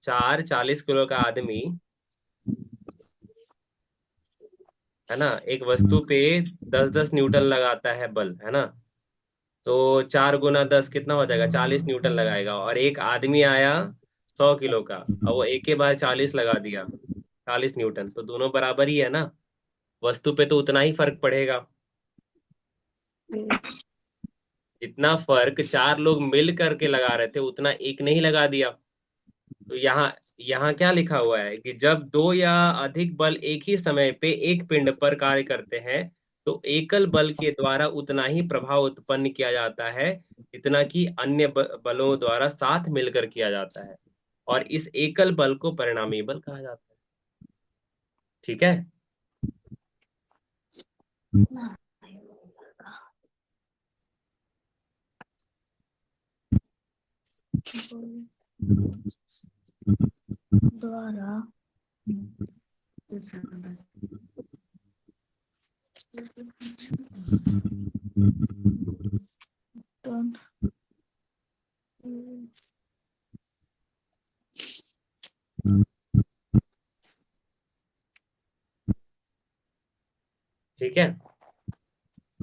चार 40 किलो का आदमी, है ना, एक वस्तु पे 10-10 न्यूटन लगाता है बल, है ना। तो 4 × 10 कितना हो जाएगा, 40 न्यूटन लगाएगा। और एक आदमी आया 100 किलो का, और वो एक के बाद 40 लगा दिया, 40 न्यूटन। तो दोनों बराबर ही है ना, वस्तु पे तो उतना ही फर्क पड़ेगा। जितना फर्क चार लोग मिल करके लगा रहे थे उतना एक ने ही लगा दिया। तो यहाँ यहाँ क्या लिखा हुआ है कि जब दो या अधिक बल एक ही समय पे एक पिंड पर कार्य करते हैं तो एकल बल के द्वारा उतना ही प्रभाव उत्पन्न किया जाता है जितना कि अन्य बलों द्वारा साथ मिलकर किया जाता है, और इस एकल बल को परिणामी बल कहा जाता है। ठीक है, द्वारा ठीक है,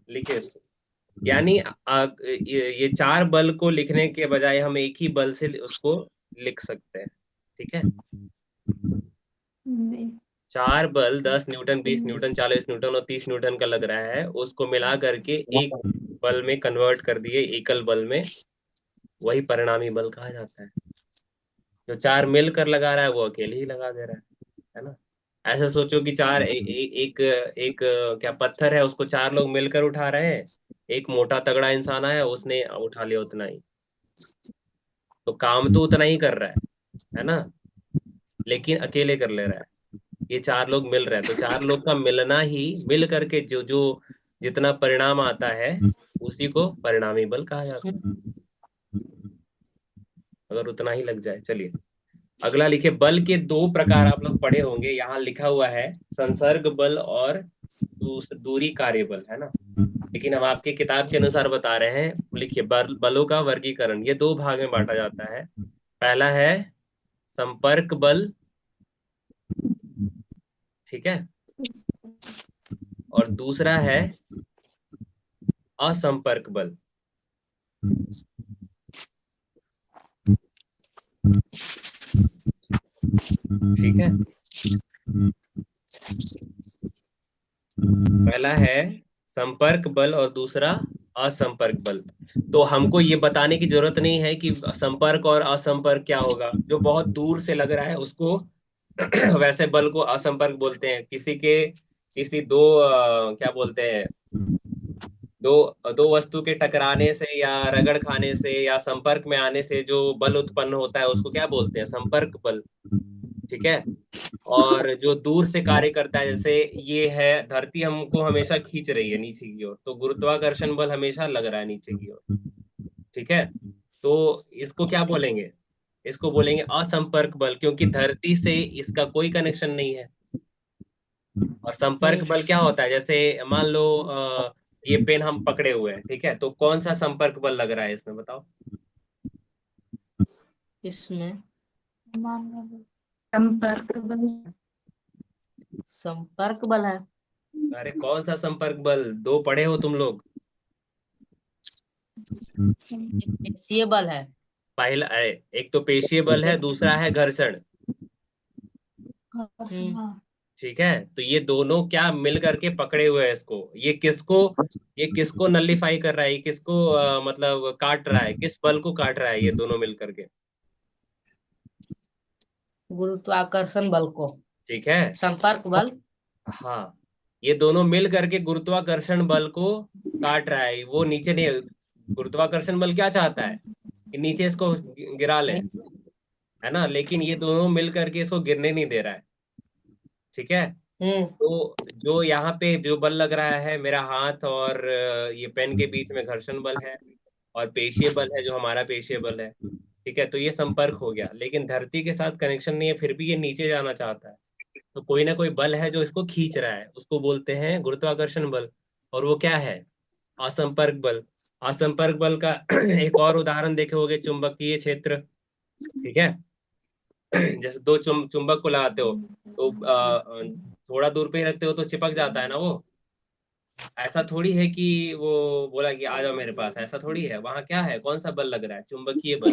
लिखिए इसको। यानी ये चार बल को लिखने के बजाय हम एक ही बल से उसको लिख सकते हैं। ठीक है, चार बल 10 न्यूटन 20 न्यूटन 40 न्यूटन और 30 न्यूटन का लग रहा है, उसको मिला करके एक बल में कन्वर्ट कर दिए, एकल बल में, वही परिणामी बल कहा जाता है। जो चार मिलकर लगा रहा है वो अकेले ही लगा दे रहा है ना। ऐसा सोचो कि चार एक क्या पत्थर है, उसको चार लोग मिलकर उठा रहे हैं, एक मोटा तगड़ा इंसान आया उसने उठा लिया उतना ही, तो काम तो उतना ही कर रहा है ना, लेकिन अकेले कर ले रहा है। ये चार लोग मिल रहे हैं, तो चार लोग का मिलना ही, मिल करके जो जो जितना परिणाम आता है उसी को परिणामी बल कहा जाता है, अगर उतना ही लग जाए। चलिए अगला लिखे, बल के दो प्रकार आप लोग पढ़े होंगे, यहाँ लिखा हुआ है संसर्ग बल और दूरी कार्य बल, है ना। लेकिन हम आपकी किताब के अनुसार बता रहे हैं। लिखिए, बलों का वर्गीकरण ये दो भाग में बांटा जाता है। पहला है संपर्क बल, ठीक है, और दूसरा है असंपर्क बल। ठीक है, पहला है संपर्क बल और दूसरा असंपर्क बल। तो हमको ये बताने की जरूरत नहीं है कि संपर्क और असंपर्क क्या होगा। जो बहुत दूर से लग रहा है उसको वैसे बल को असंपर्क बोलते हैं। किसी दो क्या बोलते हैं, दो दो वस्तु के टकराने से या रगड़ खाने से या संपर्क में आने से जो बल उत्पन्न होता है उसको क्या बोलते हैं, संपर्क बल। ठीक है, और जो दूर से कार्य करता है, जैसे ये है धरती हमको हमेशा खींच रही है नीचे की ओर, तो गुरुत्वाकर्षण बल हमेशा लग रहा है नीचे की ओर। ठीक है, तो इसको क्या बोलेंगे, इसको बोलेंगे असंपर्क बल, क्योंकि धरती से इसका कोई कनेक्शन नहीं है। और संपर्क बल क्या होता है, जैसे मान लो ये पेन हम पकड़े हुए हैं, ठीक है, तो कौन सा संपर्क बल लग रहा है इसमें बताओ। इसमें संपर्क बल। संपर्क बल है। अरे कौन सा संपर्क बल, दो पढ़े हो तुम लोग। पेशीय बल है। पहला एक तो पेशीय बल है, दूसरा है घर्षण। ठीक है, तो ये दोनों क्या मिल करके पकड़े हुए हैं इसको, ये किसको नलिफाई कर रहा है, ये किसको मतलब काट रहा है, किस बल को काट रहा है ये दोनों मिल करके। गुरुत्वाकर्षण बल को। ठीक है, संपर्क बल। हाँ, ये दोनों मिल करके गुरुत्वाकर्षण बल को काट रहा है, वो नीचे नहीं। गुरुत्वाकर्षण बल क्या चाहता है कि नीचे इसको गिरा ले, है ना, लेकिन ये दोनों मिल करके इसको गिरने नहीं दे रहा है। ठीक है, हम्म। तो जो यहाँ पे जो बल लग रहा है, मेरा हाथ और ये पेन के बीच में घर्षण बल है, और पेशीय बल है जो हमारा पेशीय बल है। ठीक है, तो ये संपर्क हो गया, लेकिन धरती के साथ कनेक्शन नहीं है, फिर भी ये नीचे जाना चाहता है। तो कोई ना कोई बल है जो इसको खींच रहा है, उसको बोलते हैं गुरुत्वाकर्षण बल। और वो क्या है, असंपर्क बल। असंपर्क बल का एक और उदाहरण देखे होगे, चुंबकीय क्षेत्र। ठीक है, जैसे दो चुंबक को लगाते हो, तो थोड़ा दूर पे ही रखते हो तो चिपक जाता है ना वो। ऐसा थोड़ी है कि वो बोला कि आ जाओ मेरे पास, ऐसा थोड़ी है। वहां क्या है, कौन सा बल लग रहा है, चुंबकीय बल।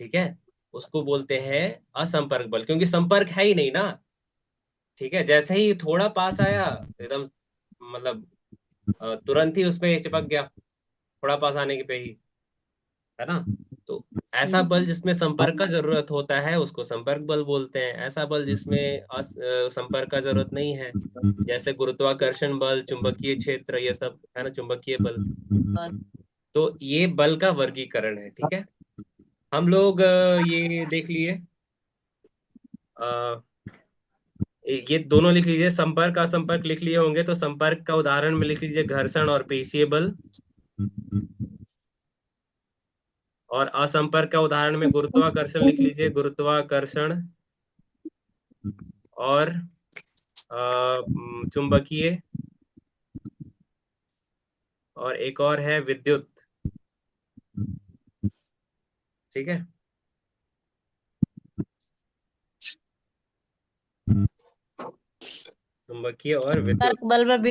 ठीक है, उसको बोलते हैं असंपर्क बल, क्योंकि संपर्क है ही नहीं ना। ठीक है, जैसे ही थोड़ा पास आया एकदम, मतलब तुरंत ही उसमें चिपक गया, थोड़ा पास आने के पे ही, है ना। तो ऐसा बल जिसमें संपर्क का जरूरत होता है उसको संपर्क बल बोलते हैं। ऐसा बल जिसमें संपर्क का जरूरत नहीं है, जैसे गुरुत्वाकर्षण बल, चुंबकीय क्षेत्र, ये सब है ना, चुंबकीय बल। तो ये बल का वर्गीकरण है। ठीक है, हम लोग ये देख लिए, अ, ये दोनों लिख लीजिए, संपर्क असंपर्क लिख लिए होंगे, तो संपर्क का उदाहरण में लिख लीजिए घर्षण और पेशीय बल, और असंपर्क का उदाहरण में गुरुत्वाकर्षण लिख लीजिए, गुरुत्वाकर्षण और चुंबकीय, और एक और है विद्युत। ठीक है, चुंबकीय और विद्युत। संपर्क बल में भी।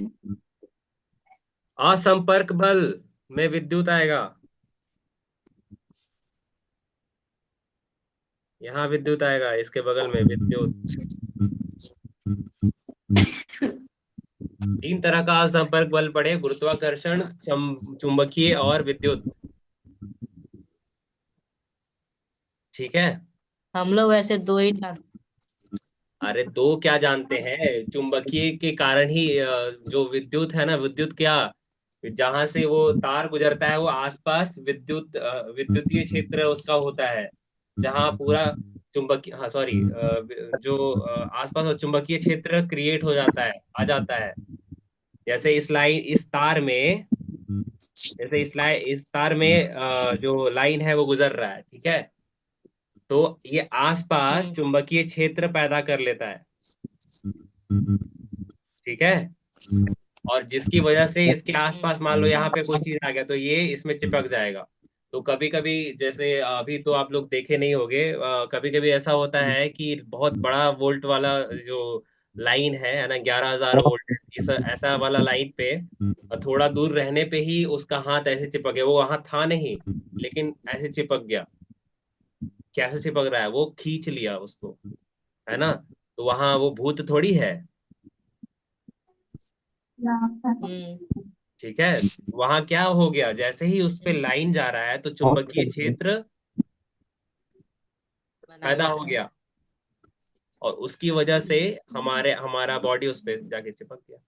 असंपर्क बल में विद्युत आएगा, यहाँ विद्युत आएगा, इसके बगल में विद्युत। तीन तरह का असंपर्क बल पड़े, गुरुत्वाकर्षण, चुंबकीय और विद्युत। ठीक है। हम लोग वैसे दो ही था। अरे दो क्या जानते हैं, चुंबकीय के कारण ही जो विद्युत है ना, विद्युत क्या, जहां से वो तार गुजरता है वो आसपास विद्युतीय क्षेत्र उसका होता है, जहां पूरा चुंबकीय, हाँ सॉरी, जो आसपास वो चुंबकीय क्षेत्र क्रिएट हो जाता है, आ जाता है। जैसे इस तार में, इस तार में जो लाइन है वो गुजर रहा है, ठीक है। तो ये आसपास हम्म चुंबकीय क्षेत्र पैदा कर लेता है, ठीक है। और जिसकी वजह से इसके हम्म आसपास मान लो यहाँ पे कोई चीज आ गया तो ये इसमें चिपक जाएगा। तो कभी कभी, जैसे अभी तो आप लोग देखे नहीं होंगे, कभी कभी ऐसा होता है कि बहुत बड़ा वोल्ट वाला जो लाइन है ना, 11,000 वोल्ट, ऐसा वाला लाइन पे थोड़ा दूर रहने पे ही उसका हाथ ऐसे चिपक गया, वो वहां था नहीं लेकिन ऐसे चिपक गया। कैसे चिपक रहा है, वो खींच लिया उसको, है ना। तो वहां वो भूत थोड़ी है, हम्म ठीक है। वहां क्या हो गया, जैसे ही उस पे लाइन जा रहा है तो चुंबकीय क्षेत्र बना पैदा लेता हो है। गया, और उसकी वजह से हमारा बॉडी उस पे जाके चिपक गया,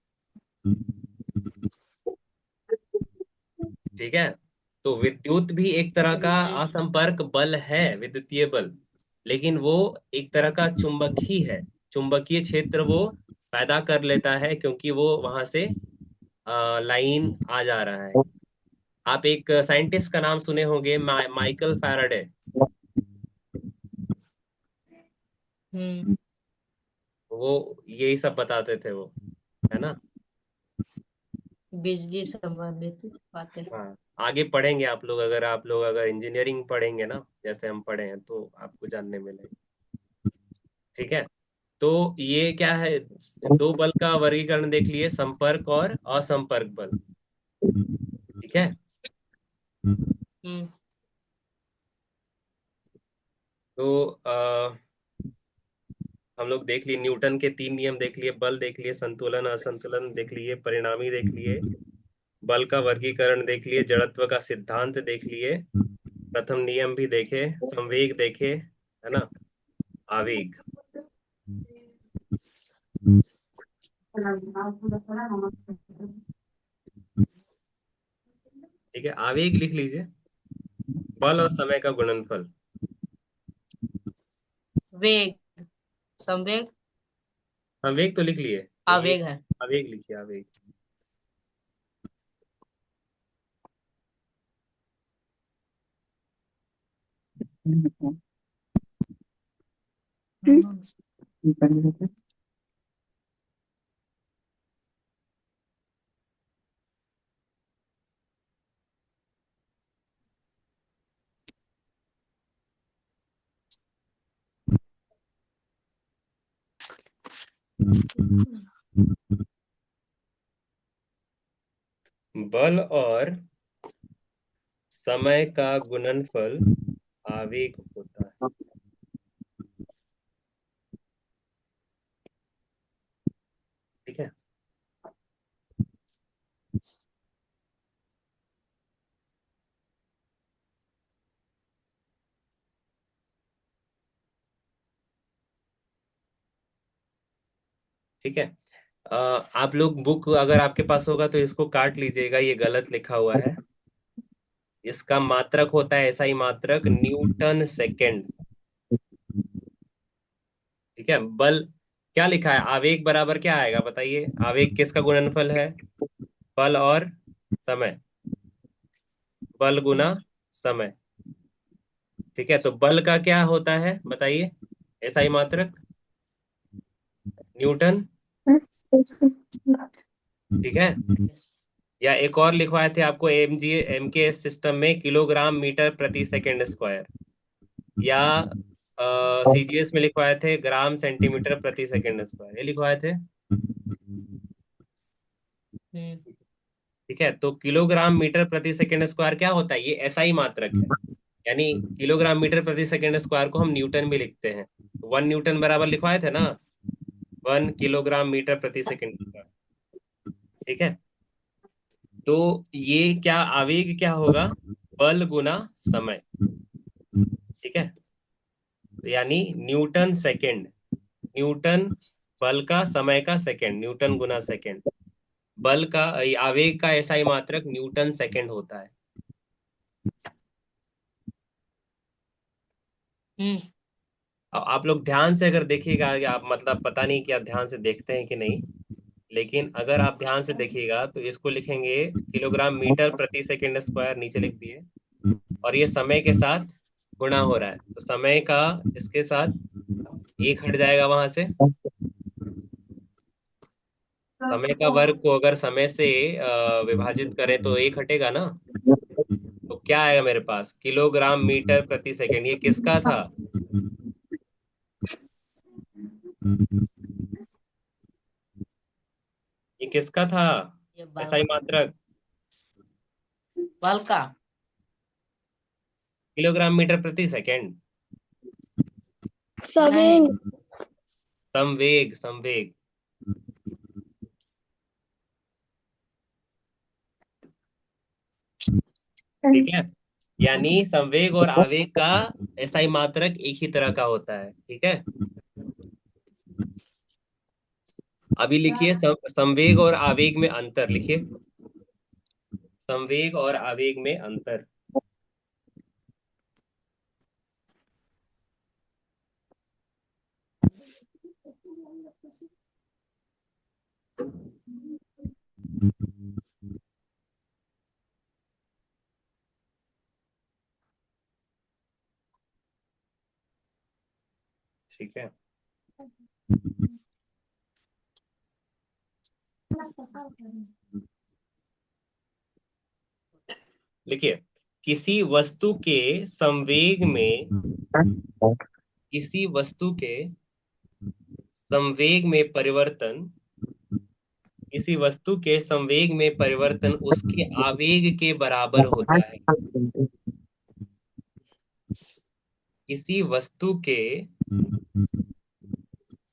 ठीक है। तो विद्युत भी एक तरह का हम्म असंपर्क बल है, विद्युतीय बल, लेकिन वो एक तरह का चुंबक ही है। चुंबकीय क्षेत्र वो पैदा कर लेता है क्योंकि वो वहां से लाइन आ जा रहा है। आप एक साइंटिस्ट का नाम सुने होंगे, माइकल फैराडे। हम्म वो यही सब बताते थे वो, है ना। बिजली संबंधित बातें। हाँ, आगे पढ़ेंगे आप लोग, अगर इंजीनियरिंग पढ़ेंगे ना, जैसे हम पढ़े हैं, तो आपको जानने मिलेगा, ठीक है। तो ये क्या है, दो बल का वर्गीकरण देख लिए, संपर्क और असंपर्क बल, ठीक है। हम्म तो हम लोग देख लिए, न्यूटन के 3 नियम देख लिए, बल देख लिए, संतुलन असंतुलन देख लिए, परिणामी देख लिए, बल का वर्गीकरण देख लिए, जड़त्व का सिद्धांत देख लिए, प्रथम नियम भी देखे, संवेग देखे, है ना, आवेग। ठीक है, आवेग लिख लीजिए, बल और समय का गुणनफल। वेग, संवेग, संवेग तो लिख लिए, तो ये आवेग है। आवेग लिखिए, आवेग। बल और समय का गुणनफल आवेग होता है, ठीक है। ठीक है। आप लोग बुक अगर आपके पास होगा तो इसको काट लीजिएगा, ये गलत लिखा हुआ है। इसका मात्रक होता है ऐसा ही मात्रक, न्यूटन सेकेंड, ठीक है। बल क्या लिखा है, आवेग बराबर क्या आएगा बताइए, आवेग किसका गुणनफल है, बल और समय, बल गुना समय, ठीक है। तो बल का क्या होता है बताइए, ऐसा ही मात्रक, न्यूटन, ठीक है। या एक और लिखवाए थे आपको, एम के एस सिस्टम में किलोग्राम मीटर प्रति सेकेंड स्क्वायर, या सीजीएस में लिखवाए थे ग्राम सेंटीमीटर प्रति सेकेंड स्क्वायर, ये लिखवाए थे, हम्म ठीक है। तो किलोग्राम मीटर प्रति सेकेंड स्क्वायर क्या होता है, ये ऐसा ही मात्रक है। यानी किलोग्राम मीटर प्रति सेकेंड स्क्वायर को हम न्यूटन में लिखते हैं, 1 न्यूटन बराबर लिखवाए थे ना, 1 किलोग्राम मीटर प्रति सेकेंड स्क्वायर, ठीक है। तो ये क्या आवेग क्या होगा, बल गुना समय। ठीक है, तो यानी न्यूटन सेकंड, न्यूटन बल का, समय का सेकंड, न्यूटन गुना सेकंड। बल का आवेग का SI मात्रक न्यूटन सेकंड होता है। हम्म। अब आप लोग ध्यान से अगर देखिएगा, या आप मतलब पता नहीं कि आप ध्यान से देखते हैं कि नहीं, लेकिन अगर आप ध्यान से देखिएगा तो इसको लिखेंगे किलोग्राम मीटर प्रति सेकंड स्क्वायर, नीचे लिख दिए, और ये समय के साथ गुणा हो रहा है, तो समय का इसके साथ एक हट जाएगा वहां से। समय का वर्ग को अगर समय से विभाजित करें तो एक हटेगा ना। तो क्या आएगा मेरे पास, किलोग्राम मीटर प्रति सेकंड। ये किसका था, ये किसका था, ये बल SI मात्रक, बल का। किलोग्राम मीटर प्रति सेकंड। नहीं। सवेग। संवेग, संवेग। ठीक है, यानी संवेग और आवेग का SI मात्रक एक ही तरह का होता है। ठीक है, अभी लिखिए संवेग और आवेग में अंतर लिखिए, संवेग और आवेग में अंतर। ठीक है, लिखिए, किसी वस्तु के संवेग में, किसी वस्तु के संवेग में परिवर्तन, किसी वस्तु के संवेग में परिवर्तन उसके आवेग के बराबर होता है। किसी वस्तु के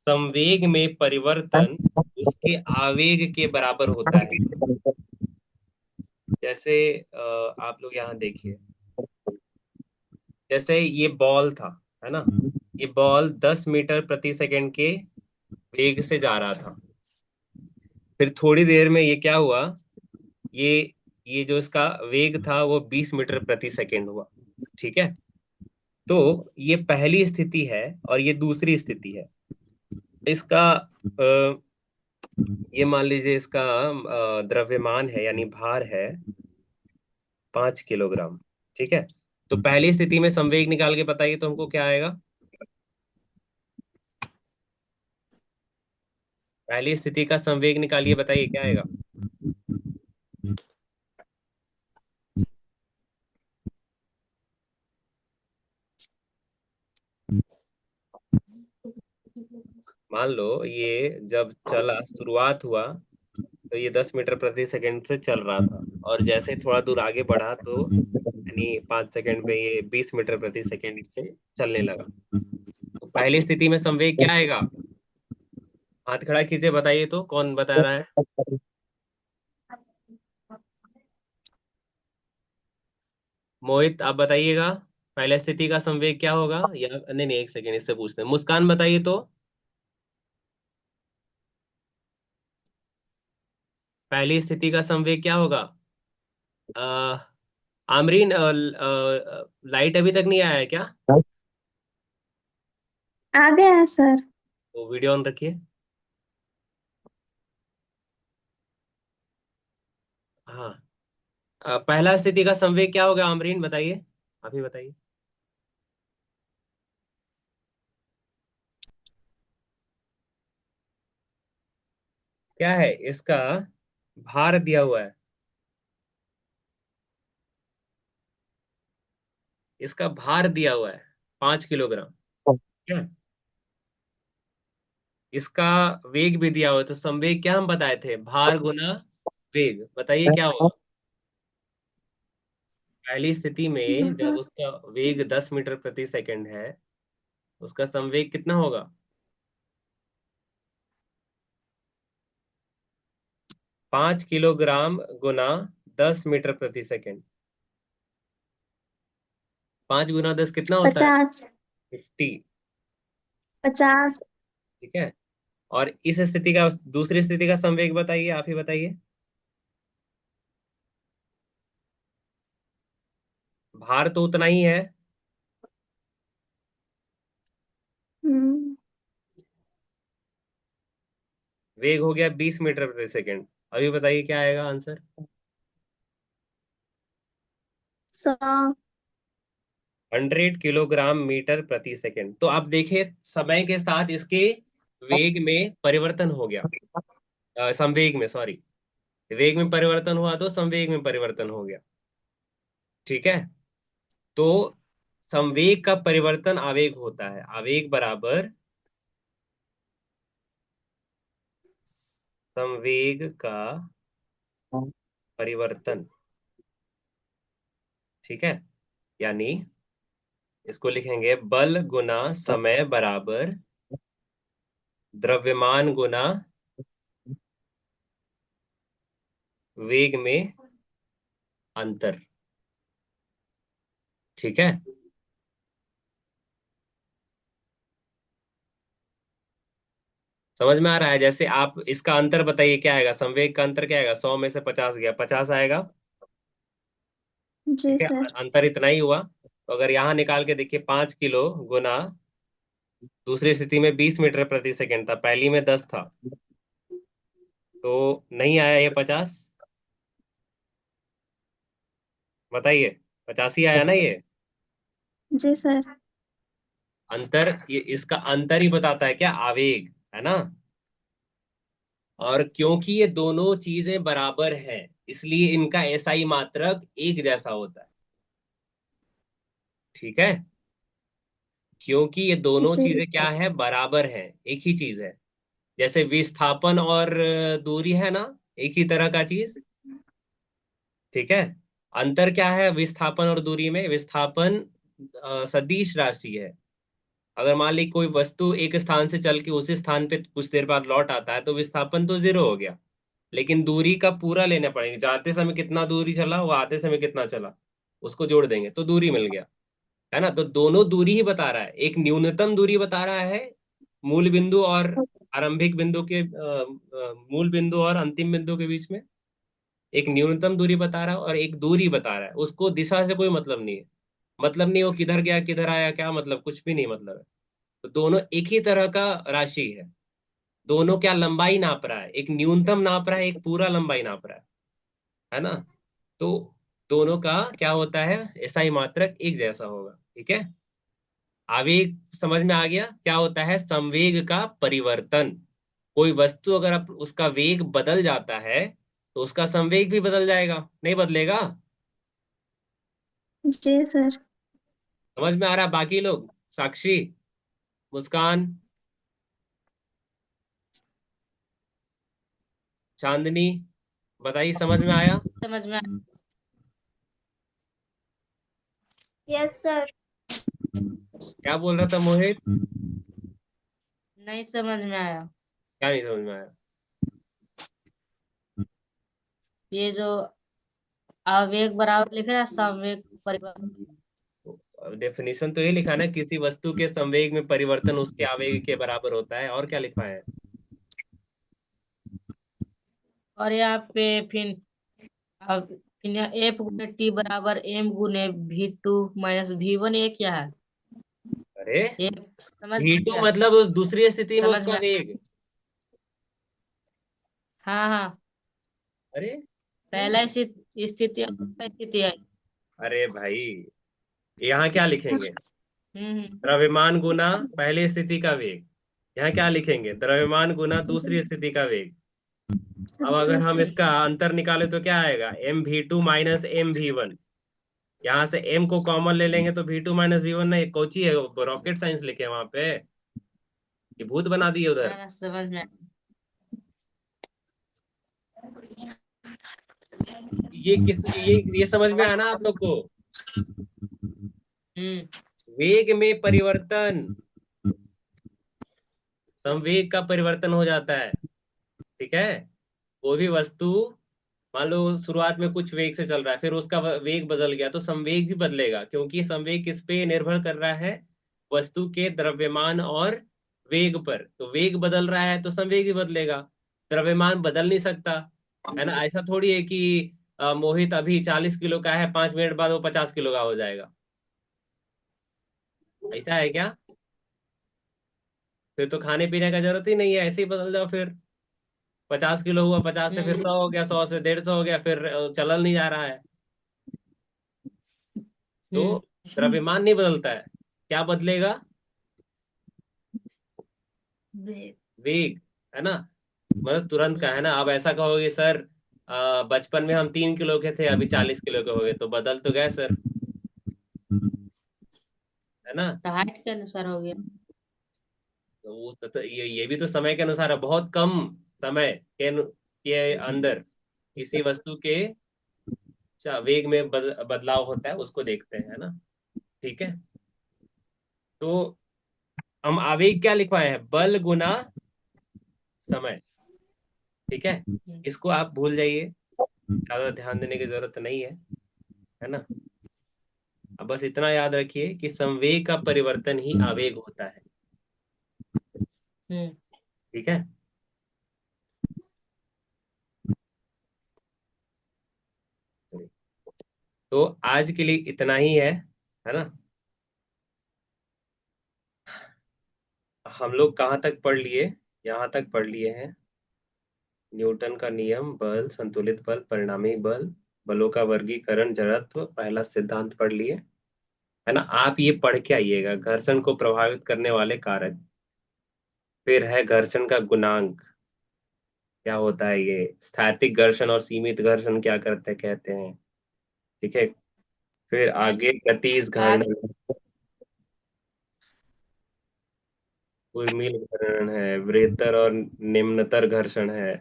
संवेग में परिवर्तन उसके आवेग के बराबर होता है। जैसे आप लोग यहाँ देखिए, जैसे ये बॉल था, है ना, ये बॉल 10 मीटर प्रति सेकंड के वेग से जा रहा था। फिर थोड़ी देर में ये क्या हुआ, ये ये जो इसका वेग था वो 20 मीटर प्रति सेकंड हुआ। ठीक है, तो ये पहली स्थिति है और ये दूसरी स्थिति है। इसका ये मान लीजिए इसका द्रव्यमान है यानी भार है 5 किलोग्राम। ठीक है, तो पहली स्थिति में संवेग निकाल के बताइए तो हमको क्या आएगा। पहली स्थिति का संवेग निकालिए, बताइए क्या आएगा। मान लो ये जब चला, शुरुआत हुआ तो ये 10 मीटर प्रति सेकंड से चल रहा था, और जैसे थोड़ा दूर आगे बढ़ा तो यानी 5 सेकंड पे ये 20 मीटर प्रति सेकंड से चलने लगा। तो पहली स्थिति में संवेग क्या आएगा, हाथ खड़ा कीजिए, बताइए तो कौन बता रहा है। मोहित आप बताइएगा, पहले स्थिति का संवेग क्या होगा, या नहीं नहीं, एक सेकंड इससे पूछते हैं, मुस्कान बताइए तो पहली स्थिति का संवेग क्या होगा। आ, आमरीन लाइट अभी तक नहीं आया है क्या, आ गया सर। तो वीडियो ऑन रखिए। हाँ, पहला स्थिति का संवेग क्या होगा आमरीन, बताइए, अभी बताइए। क्या है इसका भार दिया हुआ है, इसका भार दिया हुआ है 5 किलोग्राम। क्या, इसका वेग भी दिया हुआ है, तो संवेग क्या हम बताए थे, भार गुना वेग, बताइए क्या होगा। पहली स्थिति में जब उसका वेग 10 मीटर प्रति सेकंड है, उसका संवेग कितना होगा। 5 किलोग्राम गुना 10 मीटर प्रति सेकेंड। 5 गुना 10 कितना होता है? 50। 50। 50। ठीक है। और इस स्थिति का, दूसरी स्थिति का संवेग बताइए, आप ही बताइए। भार तो उतना ही है। हम्म, वेग हो गया 20 मीटर प्रति सेकेंड। अभी बताइए क्या आएगा आंसर। 100। 100 किलोग्राम मीटर प्रति सेकेंड। तो आप देखिए समय के साथ इसके वेग में परिवर्तन हो गया। संवेग में, सॉरी, वेग में परिवर्तन हुआ तो संवेग में परिवर्तन हो गया। ठीक है। तो संवेग का परिवर्तन आवेग होता है। आवेग बराबर संवेग का परिवर्तन। ठीक है। यानी इसको लिखेंगे बल गुना समय बराबर द्रव्यमान गुना वेग में अंतर। ठीक है। समझ में आ रहा है? जैसे आप इसका अंतर बताइए क्या आएगा, संवेग का अंतर क्या आएगा? 100 में से 50 गया, 50 आएगा। जी ठीक है। सर। अंतर इतना ही हुआ। तो अगर यहाँ निकाल के देखिए, 5 किलो गुना, दूसरी स्थिति में 20 मीटर प्रति सेकेंड था, पहली में 10 था, तो नहीं आया ये 50। बताइए, 50 ही आया ना ये। जी सर। अंतर, ये इसका अंतर ही बताता है क्या? आवेग, है ना। और क्योंकि ये दोनों चीजें बराबर हैं, इसलिए इनका एसआई मात्रक एक जैसा होता है। ठीक है। क्योंकि ये दोनों जी चीजें क्या है, बराबर हैं, एक ही चीज है। जैसे विस्थापन और दूरी है ना, एक ही तरह का चीज। ठीक है। अंतर क्या है विस्थापन और दूरी में? विस्थापन सदिश राशि है। अगर मान ली कोई वस्तु एक स्थान से चल के उसी स्थान पे कुछ देर बाद लौट आता है, तो विस्थापन तो जीरो हो गया। लेकिन दूरी का पूरा लेना पड़ेगा, जाते समय कितना दूरी चला, वो आते समय कितना चला, उसको जोड़ देंगे तो दूरी मिल गया। है ना। तो दोनों दूरी ही बता रहा है। एक न्यूनतम दूरी बता रहा है मूल बिंदु और आरंभिक बिंदु के, मूल बिंदु और अंतिम बिंदु के बीच में एक न्यूनतम दूरी बता रहा है, और एक दूरी बता रहा है। उसको दिशा से कोई मतलब नहीं है। मतलब नहीं वो किधर गया किधर आया, क्या मतलब, कुछ भी नहीं मतलब है। तो दोनों एक ही तरह का राशि है। दोनों क्या लंबाई नाप रहा है, एक न्यूनतम नाप रहा है, एक पूरा लंबाई नाप रहा है ना। तो दोनों का क्या होता है, एसआई मात्रक एक जैसा होगा। ठीक है। आवेग समझ में आ गया क्या होता है? संवेग का परिवर्तन। कोई वस्तु अगर आप उसका वेग बदल जाता है, तो उसका संवेग भी बदल जाएगा, नहीं बदलेगा? जी सर। समझ में आ रहा है? बाकी लोग, साक्षी, मुस्कान, चांदनी, बताइए समझ में आया? समझ में यस सर। क्या बोल रहा था मोहित? नहीं समझ में आया। क्या नहीं समझ में आया? ये जो आवेग बराबर लिखे ना संवेग परिवर्तन। डेफिनेशन तो ये लिखा ना, किसी वस्तु के संवेग में परिवर्तन उसके आवेग के बराबर होता है, और क्या लिखा है? और यहाँ पे फिर फिर यहाँ एफ गुने टी बराबर एम गुने V2 - V1, ये क्या है? अरे, एफ समझ में V2 आया? मतलब उस दूसरी स्थिति में समझ उसका में आया। वेग। हाँ हाँ। अरे, पहला स्थिति और दूसरा स्थिति है। अरे भाई, यहाँ क्या लिखेंगे? हम्म। द्रव्यमान गुना पहली स्थिति का वेग। यहाँ क्या लिखेंगे? द्रव्यमान गुना दूसरी स्थिति का वेग। अब अगर हम इसका अंतर निकाले तो क्या आएगा? M V2 - M V1। यहाँ से M को कॉमन ले लेंगे तो V2 - V1 नहीं, कोची है, रॉकेट साइंस लिखे हैं वहां पे, ये भूत बना दिए ना उधर। ना समझ में आया। ये समझ में आया ना आप लोग को? हम्म। वेग में परिवर्तन, संवेग का परिवर्तन हो जाता है। ठीक है। कोई भी वस्तु, मान लो शुरुआत में कुछ वेग से चल रहा है, फिर उसका वेग बदल गया, तो संवेग भी बदलेगा, क्योंकि संवेग किस पे निर्भर कर रहा है? वस्तु के द्रव्यमान और वेग पर। तो वेग बदल रहा है तो संवेग भी बदलेगा। द्रव्यमान बदल नहीं सकता, है ना? ऐसा थोड़ी है कि मोहित अभी 40 किलो का है, 5 मिनट बाद वो 50 किलो का हो जाएगा। ऐसा है क्या? फिर तो खाने पीने का जरूरत ही नहीं है, ऐसे ही बदल जाओ फिर। 50 किलो हुआ, 50 से फिर हम्म 100 हो गया, 100 से 150 हो गया, फिर चलल नहीं जा रहा है। तो हम्म द्रव्यमान नहीं बदलता है, क्या बदलेगा? वेग, है ना? मतलब तुरंत का, है ना? अब ऐसा कहोगे सर, बचपन में हम 3 किलो के थे, अभी 40 किलो के हो गए, तो बदल तो गए सर, है ना? तो हाइट के अनुसार हो गया। तो तो ये भी तो समय के अनुसार है। बहुत कम समय के अंदर किसी वस्तु के वेग में बदलाव होता है, उसको देखते हैं, है ना? ठीक है। तो हम आवेग क्या लिखवाए हैं? बल गुना समय। ठीक है, हम्म इसको आप भूल जाइए, ज्यादा ध्यान देने की जरूरत नहीं है ना? अब बस इतना याद रखिए कि संवेग का परिवर्तन ही आवेग होता है। हम्म ठीक है। तो आज के लिए इतना ही है ना? हम लोग कहाँ तक पढ़ लिए? यहाँ तक पढ़ लिए हैं। न्यूटन का नियम, बल, संतुलित बल, परिणामी बल, बलों का वर्गीकरण, जड़त्व, पहला सिद्धांत पढ़ लिए, है ना? आप ये पढ़ के आइएगा, घर्षण को प्रभावित करने वाले कारक, फिर है घर्षण का गुणांक, क्या होता है ये, स्थैतिक घर्षण और सीमित घर्षण क्या करते कहते हैं। ठीक है। फिर आगे गतिज घर्षण, आगे। उर्मिल घर्षण है, वृहत्तर और निम्नतर घर्षण है,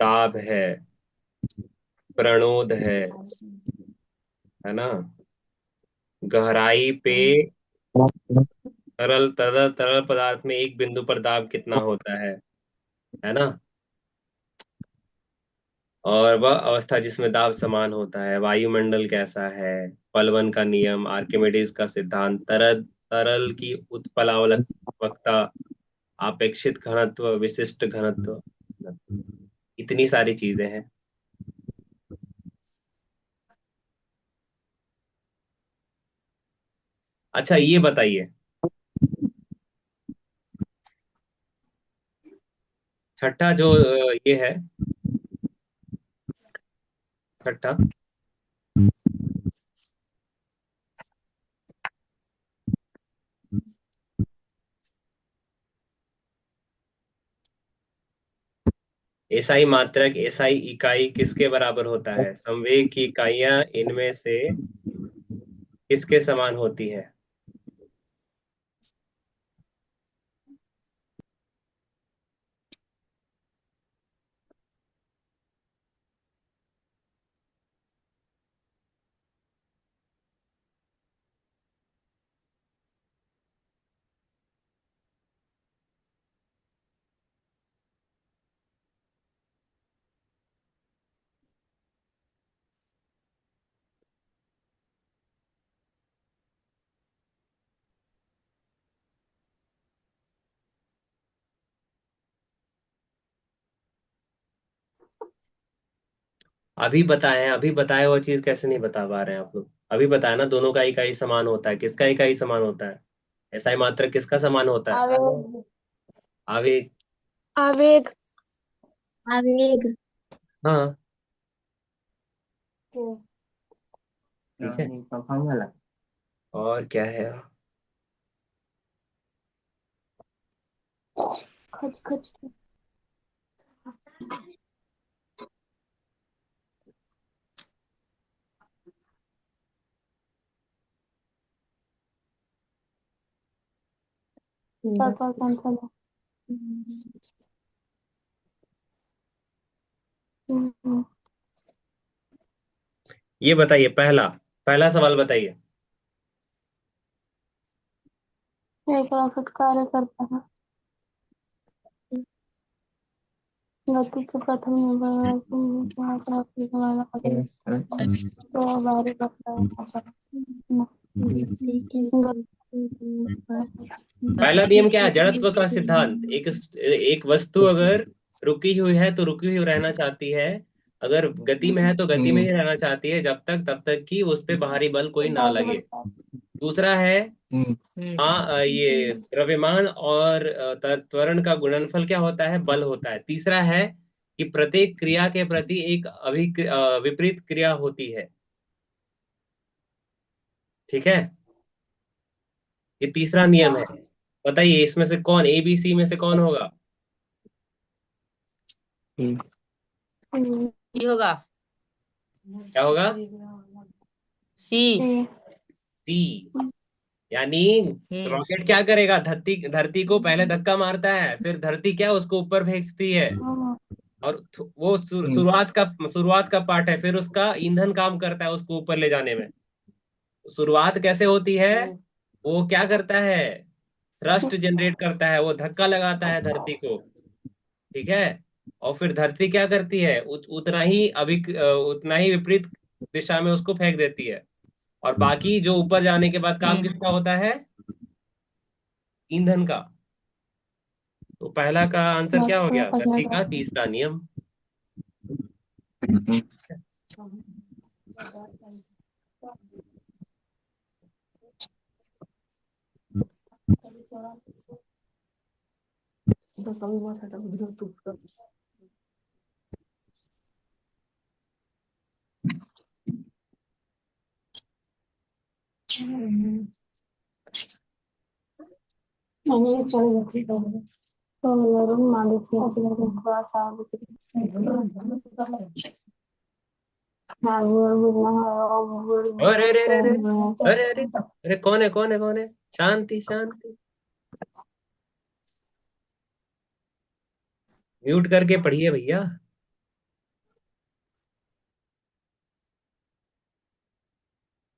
ताप है, प्रणोद है ना? गहराई पे हम्म तरल तरल तरल पदार्थ में एक बिंदु पर दाब कितना होता है ना? और वह अवस्था जिसमें दाब समान होता है, वायुमंडल कैसा है, पलवन का नियम, आर्किमिडीज का सिद्धांत, तरल तरल की उत्प्लावकता, आपेक्षित घनत्व, विशिष्ट घनत्व, इतनी सारी चीजें हैं। अच्छा ये बताइए, छठा जो ये है, छठा, एसआई मात्रक, एसआई इकाई किसके बराबर होता है? संवेग की इकाइयां इनमें से किसके समान होती है? अभी बताए हैं, अभी बताए हुआ चीज कैसे नहीं बता पा रहे हैं आप लोग? अभी बताया ना, दोनों का इकाई समान होता है। किसका इकाई समान होता है? एसआई मात्रक किसका समान होता है? आवेग आवेग। आवेग आवेग हाँ, के ठीक है। और क्या है? खच खच चौथा कौन सा है? हम्म, ये बताइए, पहला पहला सवाल बताइए। एक रॉकेट कार्य करता है। गति से प्रथम निर्भर तो बाहरी पहला नियम क्या है? जड़त्व का सिद्धांत। एक एक वस्तु अगर रुकी हुई है तो रुकी हुई रहना चाहती है, अगर गति में है तो गति में ही रहना चाहती है, जब तक तब तक कि उस पे बाहरी बल कोई ना लगे। दूसरा है, हाँ, ये द्रव्यमान और त्वरण का गुणनफल क्या होता है? बल होता है। तीसरा है कि प्रत्येक क्रिया के प्रति एक विपरीत क्रिया होती है। ठीक है, ये तीसरा नियम है। बताइए इसमें से कौन, ए बी सी में से कौन होगा? सी होगा। क्या होगा? सी। सी। यानी हम्म। रॉकेट क्या करेगा? धरती धरती को पहले धक्का मारता है, फिर धरती क्या उसको ऊपर फेंकती है, और वो शुरुआत का पार्ट है, फिर उसका ईंधन काम करता है उसको ऊपर ले जाने में। शुरुआत कैसे होती है? वो क्या करता है? थ्रस्ट जनरेट करता है, वो धक्का लगाता है धरती को। ठीक है, और फिर धरती क्या करती है? उतना ही विपरीत दिशा में उसको फेंक देती है। और बाकी जो ऊपर जाने के बाद काम हम्म। किसका होता है? ईंधन का। तो पहला का आंसर क्या हो गया? गति का तीसरा नियम। तो वरुण मालिक ने थोड़ा सा अरे अरे अरे अरे अरे अरे अरे, कौन है कौन है कौन है? शांति शांति। म्यूट करके पढ़िए भैया।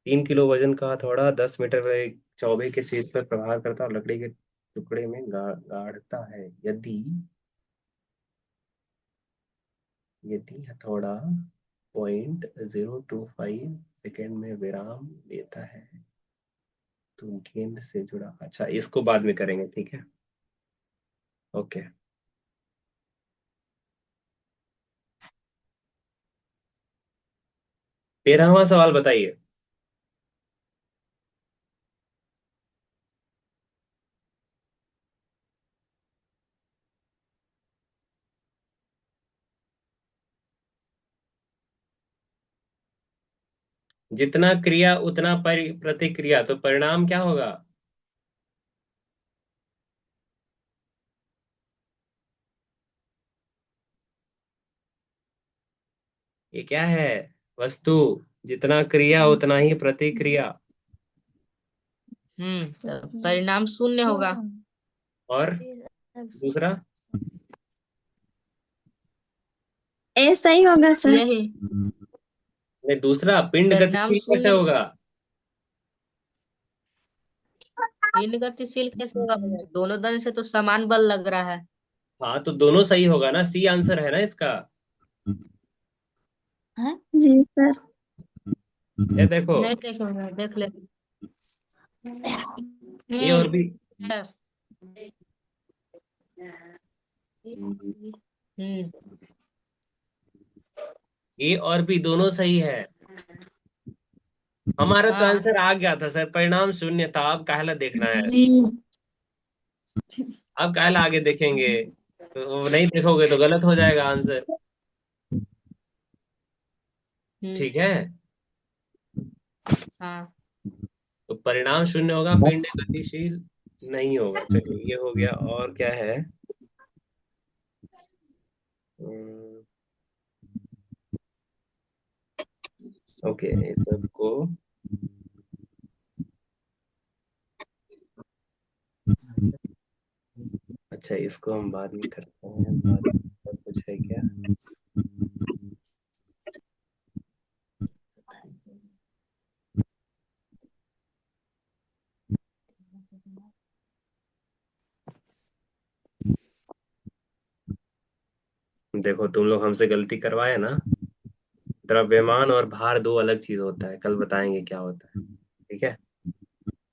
3 किलो वजन का हथौड़ा 10 मीटर एक चौबे के शीर्ष पर प्रहार करता और लकड़ी के टुकड़े में गाड़ता है। यदि यदि हथौड़ा 0.025 सेकेंड में विराम लेता है तो गेंद से जुड़ा, अच्छा इसको बाद में करेंगे, ठीक है, ओके। 13वां सवाल बताइए। जितना क्रिया उतना प्रतिक्रिया, तो परिणाम क्या होगा? ये क्या है? वस्तु, जितना क्रिया उतना ही प्रतिक्रिया। तो परिणाम शून्य होगा। और दूसरा? ऐसा ही होगा सर। यही नहीं, दूसरा पिंड परिणाम गतिशील कैसे शून्य। होगा? पिंड गतिशील कैसे होगा? दोनों तरह से तो समान बल लग रहा है। हाँ, तो दोनों सही होगा ना, सी आंसर है ना इसका। जी सर। ये देखो, नहीं देखेंगे, देख ले। ए और बी। है। हम्म। ए और बी दोनों सही है। हमारा तो हाँ। आंसर आ गया था सर, परिणाम शून्य था। अब काहला देखना है? जी। अब काहला आगे देखेंगे? तो वो नहीं देखोगे तो गलत हो जाएगा आंसर। हम्म। ठीक है, हाँ। तो परिणाम शून्य होगा, पिंड गतिशील नहीं होगा। चलिए ये हो गया। और क्या है? ओके, इस सबको अच्छा, इसको हम बाद में करते हैं। बाद में कुछ है क्या? देखो तुम लोग हमसे गलती करवाए ना। द्रव्यमान और भार दो अलग चीज होता है, कल बताएंगे क्या होता है। ठीक है।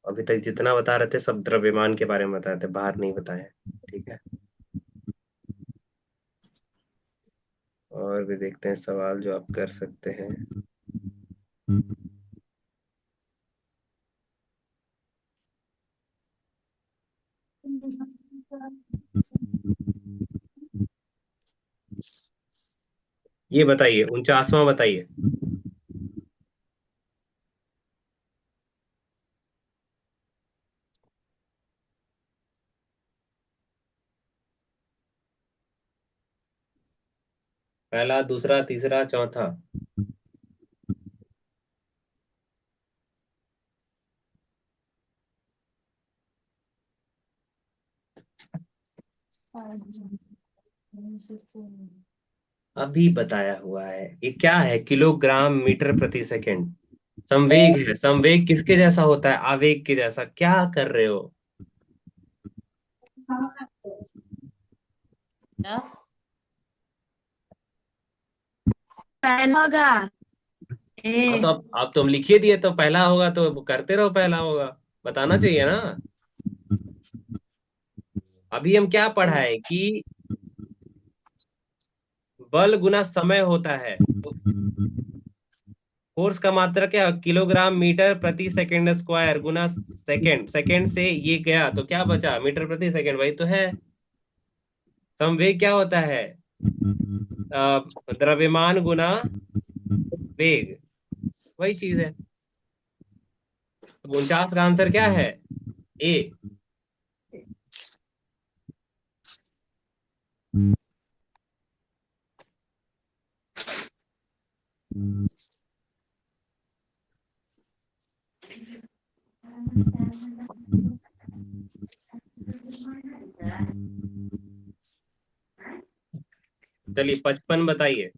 अभी तक जितना बता रहे थे सब द्रव्यमान के बारे में बता रहे थे, भार नहीं बताए हैं। ठीक है। और भी देखते हैं सवाल जो आप कर सकते हैं। ये बताइए, 49वां बताइए। पहला, दूसरा, तीसरा, चौथा। अभी बताया हुआ है। ये क्या है? किलोग्राम मीटर प्रति सेकंड। संवेग है। संवेग किसके जैसा होता है? आवेग के जैसा। क्या कर रहे हो? क्या? पहला होगा हाँ ए। तो अब तुम लिखिए दिए तो पहला होगा तो करते रहो, पहला होगा। बताना चाहिए ना। अभी हम क्या पढ़ा है कि बल गुना समय होता है, तो फोर्स का मात्रक क्या? किलोग्राम मीटर प्रति सेकंड स्क्वायर गुना सेकंड। सेकंड से ये गया तो क्या बचा? मीटर प्रति सेकंड, वही तो है। संवेग क्या होता है? द्रव्यमान गुना वेग, वही चीज है। तो 49 का आंसर क्या है? ए। चलिए 55 बताइए।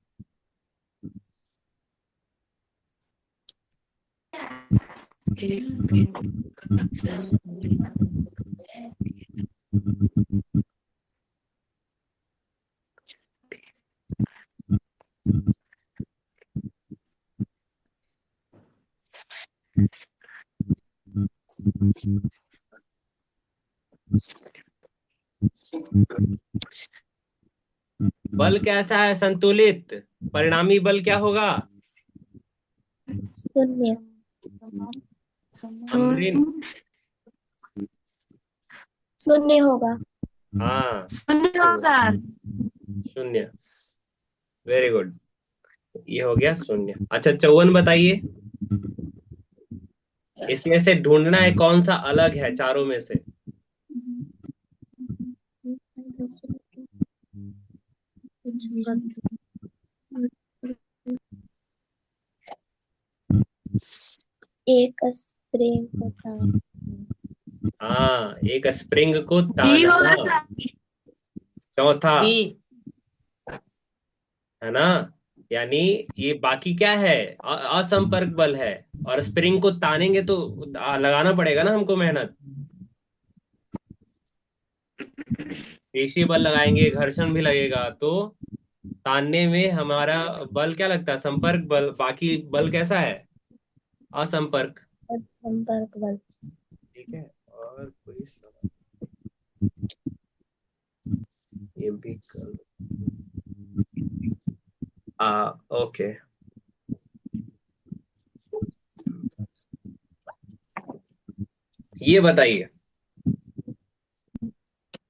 बल कैसा है? संतुलित। परिणामी बल क्या होगा? शून्य। अम्रिन। शून्य होगा। हाँ। सुनिए सर। शून्य। Very good. ये हो गया शून्य। अच्छा 54 बताइए। इसमें से ढूंढना है कौन सा अलग है चारों में से। एक स्प्रिंग होता है। हाँ, एक स्प्रिंग को डी तानना। होगा सर। चौथा। बी। है ना? यानी ये बाकी क्या है? असंपर्क बल है। और स्प्रिंग को तानेंगे तो लगाना पड़ेगा ना हमको मेहनत। पेशी बल लगाएंगे, घर्षण भी लगेगा, तो तानने में हमारा बल क्या लगता है? संपर्क बल। बाकी बल कैसा है? असंपर्क। संपर्क बल। ठीक है। और कोई सवाल? ये भी कर। ओके। ये बताइए।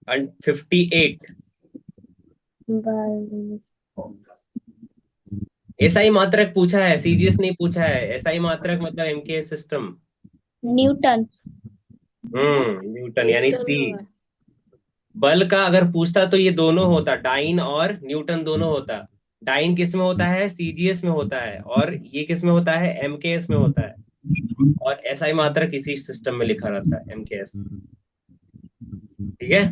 58। बल। एसआई मात्रक पूछा है, सीजीएस नहीं पूछा है। एसआई मात्रक मतलब एमके सिस्टम। न्यूटन। न्यूटन यानी सी। बल का अगर पूछता तो ये दोनों होता, डाइन और न्यूटन दोनों होता। डाइन किस में होता है? सीजीएस में होता है। और ये किस में होता है? एमकेएस में होता है। और एसआई मात्रक इसी सिस्टम में लिखा रहता है, एमकेएस। ठीक है।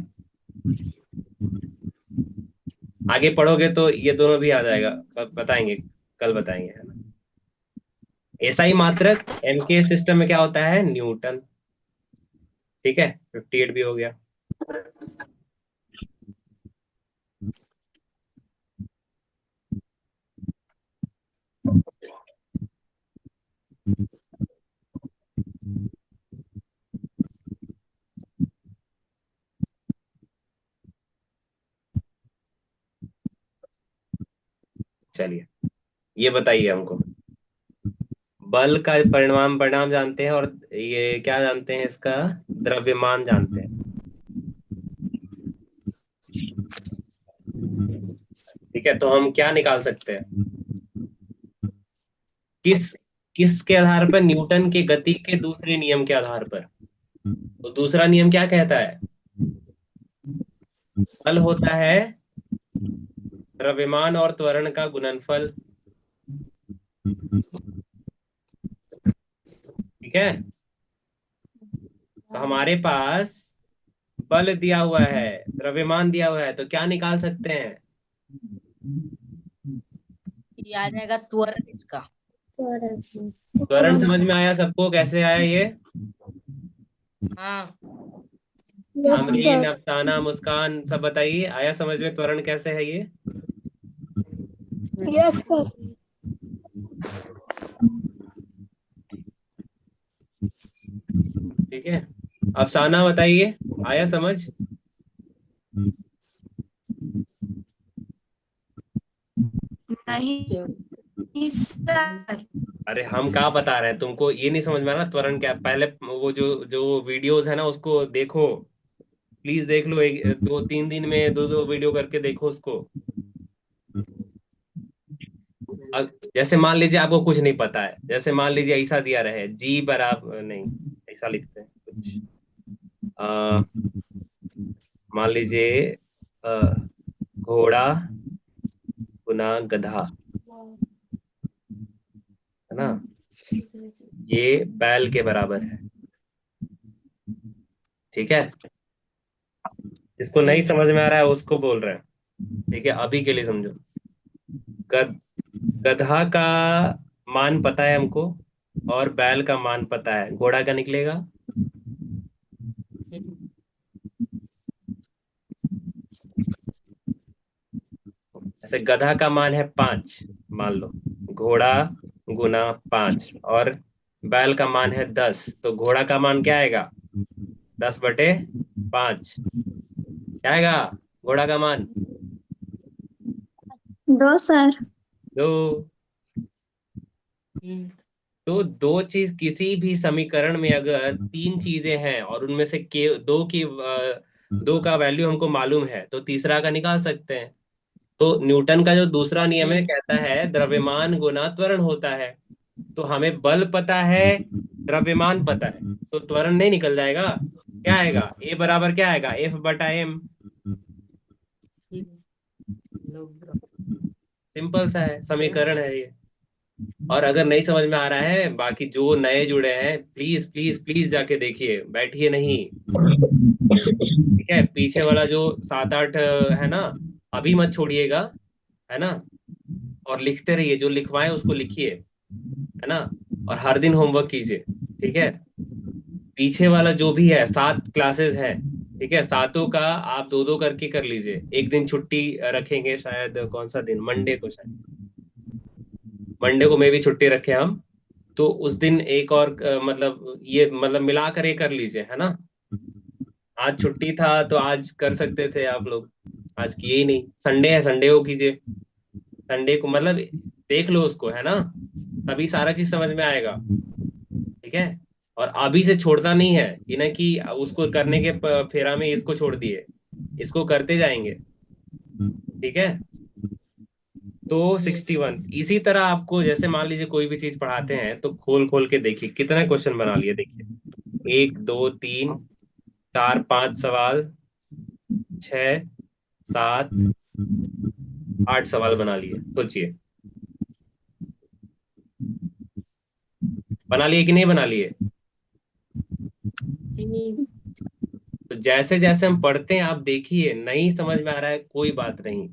आगे पढ़ोगे तो ये दोनों भी आ जाएगा। बताएंगे, कल बताएंगे, है ना। एसआई मात्रक एमके सिस्टम में क्या होता है? न्यूटन। ठीक है। 58 भी हो गया। चलिए, ये बताइए हमको। बल का परिणाम परिणाम जानते हैं, और ये क्या जानते हैं, इसका द्रव्यमान जानते हैं। ठीक है, तो हम क्या निकाल सकते हैं? किस किसके आधार पर? न्यूटन के गति के दूसरे नियम के आधार पर। तो दूसरा नियम क्या कहता है? बल होता है द्रव्यमान और त्वरण का गुणनफल। ठीक है, तो हमारे पास बल दिया हुआ है, द्रव्यमान दिया हुआ है, तो क्या निकाल सकते हैं? ये आ जाएगा त्वरण इसका। त्वरण समझ में आया सबको? कैसे आया ये? हाँ। Yes Amreen, sir. अफसाना, मुस्कान, सब बताइए, आया समझ में त्वरण कैसे है ये? Yes sir. ठीक है, अफसाना बताइए, आया समझ? नहीं सर। अरे हम कहाँ बता रहे हैं तुमको, ये नहीं समझ में आ रहा त्वरण क्या? पहले वो जो जो वीडियोस है ना उसको देखो, प्लीज देख लो, एक दो तीन दिन में दो दो वीडियो करके देखो उसको। जैसे मान लीजिए आपको कुछ नहीं पता है, जैसे मान लीजिए ऐसा दिया रहे, जी बराबर नहीं, ऐसा लिखते हैं कुछ, आ, मान लीजिए अ, घोड़ा गुना गधा, है ना, ये बैल के बराबर है। ठीक है, जिसको नहीं समझ में आ रहा है उसको बोल रहे हैं। ठीक है, अभी के लिए समझो। गध गधा का मान पता है हमको, और बैल का मान पता है, घोड़ा का निकलेगा। जैसे गधा का मान है 5, मान लो, घोड़ा गुना 5, और बैल का मान है 10, तो घोड़ा का मान क्या आएगा? 10/5 क्या आएगा घोड़ा का मान? 2 सर। 2। हम्म। तो दो चीज, किसी भी समीकरण में अगर तीन चीजें हैं और उनमें से दो का वैल्यू हमको मालूम है, तो तीसरा का निकाल सकते हैं। तो न्यूटन का जो दूसरा नियम है हम्म। कहता है द्रव्यमान गुना त्वरण होता है। तो हमें बल पता है, द्रव्यमान पता है, तो त्वरण नहीं निकल जाएगा? क्या आएगा? ए बराबर क्या आएगा? F/m। सिंपल सा है, समीकरण है ये। और अगर नहीं समझ में आ रहा है, बाकी जो नए जुड़े हैं, प्लीज प्लीज प्लीज जाके देखिए, बैठिए नहीं। ठीक है, पीछे वाला जो 7-8 है ना, अभी मत छोड़िएगा, है ना, और लिखते रहिए, जो लिखवाएं उसको लिखिए, है ना, और हर दिन होमवर्क कीजिए। ठीक है, पीछे वाला जो भी है, 7 क्लासेस है, ठीक है, सातों का आप दो दो करके कर लीजिए। एक दिन छुट्टी रखेंगे शायद, कौन सा दिन, मंडे को शायद, मंडे को मैं भी छुट्टी रखे हम, तो उस दिन एक और मतलब ये मतलब मिलाकर ये कर लीजिए, है ना। आज छुट्टी था तो आज कर सकते थे आप लोग, आज किए ही नहीं। संडे है, संडे को कीजिए, संडे को मतलब देख लो उसको, है ना, तभी सारा चीज समझ में आएगा। ठीक है, और अभी से छोड़ना नहीं है, ये ना कि उसको करने के फेरा में इसको छोड़ दिए, इसको करते जाएंगे। ठीक है, तो 61 इसी तरह आपको, जैसे मान लीजिए कोई भी चीज पढ़ाते हैं तो खोल खोल के देखिए कितने क्वेश्चन बना लिए, देखिए 1 2 3 4 5 सवाल, 6 7 8 सवाल बना लिए, सोचिए, बना लिए कि नहीं बना लिए? तो जैसे जैसे हम पढ़ते हैं आप देखिए, नहीं समझ में आ रहा है कोई बात नहीं,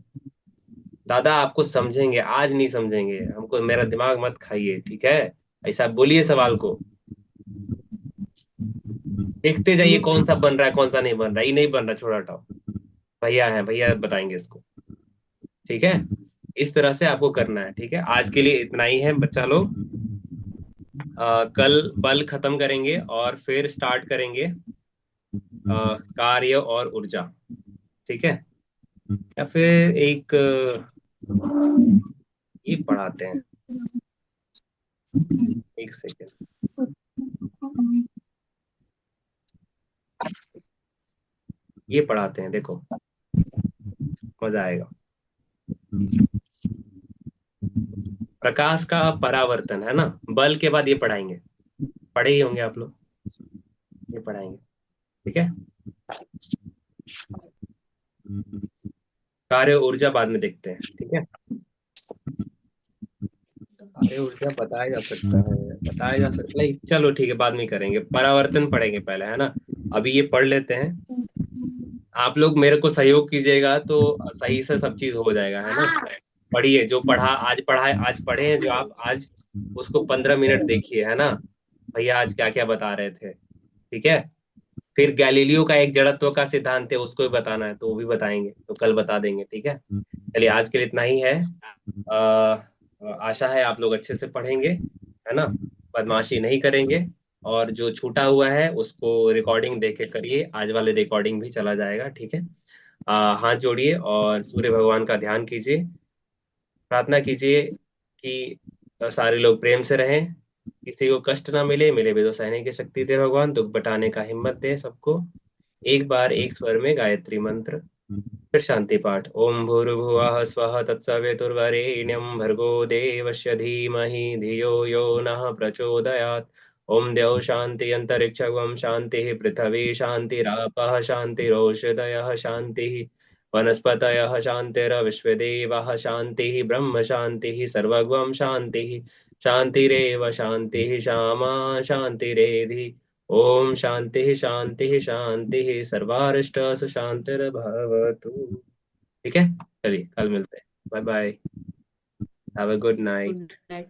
दादा आपको समझेंगे, आज नहीं समझेंगे, हमको मेरा दिमाग मत खाइए, ठीक है, ऐसा बोलिए सवाल को। देखते जाइए कौन सा बन रहा है कौन सा नहीं बन रहा है, ये नहीं बन रहा, छोड़ा हटाओ, भैया है, भैया बताएंगे इसको। ठीक है, इस तरह से आपको करना है। ठीक है, आज के लिए इतना ही है बच्चा लोग। कल खत्म करेंगे और फिर स्टार्ट करेंगे कार्य और ऊर्जा। ठीक है, या फिर एक ये पढ़ाते हैं, एक सेकेंड। ये पढ़ाते हैं, देखो मजा आएगा। प्रकाश का परावर्तन है ना, बल के बाद ये पढ़ाएंगे, पढ़े ही होंगे आप लोग, ये पढ़ाएंगे। ठीक है, कार्य ऊर्जा बाद में देखते हैं। ठीक है, कार्य ऊर्जा बताया जा सकता है, बताया जा सकता है, चलो ठीक है, बाद में करेंगे। परावर्तन पढ़ेंगे पहले, है ना। अभी ये पढ़ लेते हैं, आप लोग मेरे को सहयोग कीजिएगा तो सही से सब चीज हो जाएगा, है ना। पढ़िए, जो पढ़ा आज पढ़ा है, आज पढ़े हैं जो आप आज, उसको 15 मिनट देखिए, है ना। भैया आज क्या क्या बता रहे थे। ठीक है, फिर गैलीलियो का एक जड़त्व का सिद्धांत है, उसको भी बताना है तो वो भी बताएंगे, तो कल बता देंगे। ठीक है, चलिए आज के लिए इतना ही है। आशा है आप लोग अच्छे से पढ़ेंगे, है ना, बदमाशी नहीं करेंगे। और जो छूटा हुआ है उसको रिकॉर्डिंग देके करिए, आज वाले रिकॉर्डिंग भी चला जाएगा। ठीक है, हाथ जोड़िए और सूर्य भगवान का ध्यान कीजिए, प्रार्थना कीजिए कि सारे लोग प्रेम से रहें, किसी को कष्ट ना मिले, मिले भी तो सहने की शक्ति दे भगवान, दुख बटाने का हिम्मत दे सबको। एक बार एक स्वर में गायत्री मंत्र, फिर शांति पाठ। ओम भूर्भुवः स्वः तत्सवितुर्वरेण्यं भर्गो देवस्य धीमहि धियो यो नः प्रचोदयात्। ओम द्यौः शान्ति अन्तरिक्षं शान्तिः पृथिवी शान्तिरापः शान्तिरोषधयः शान्तिः वनस्पतयः शान्तिर्विश्वदेवः शान्तिः ब्रह्म शान्तिः सर्वगं शान्तिः शान्तिरेव शान्तिः श्यामा शान्तिरेधि। ओम शांति शांति शांति सर्वारिष्ट सुशांतिर्भवतु। ठीक है, चलिए कल मिलते हैं, bye bye, have a good good night. Night.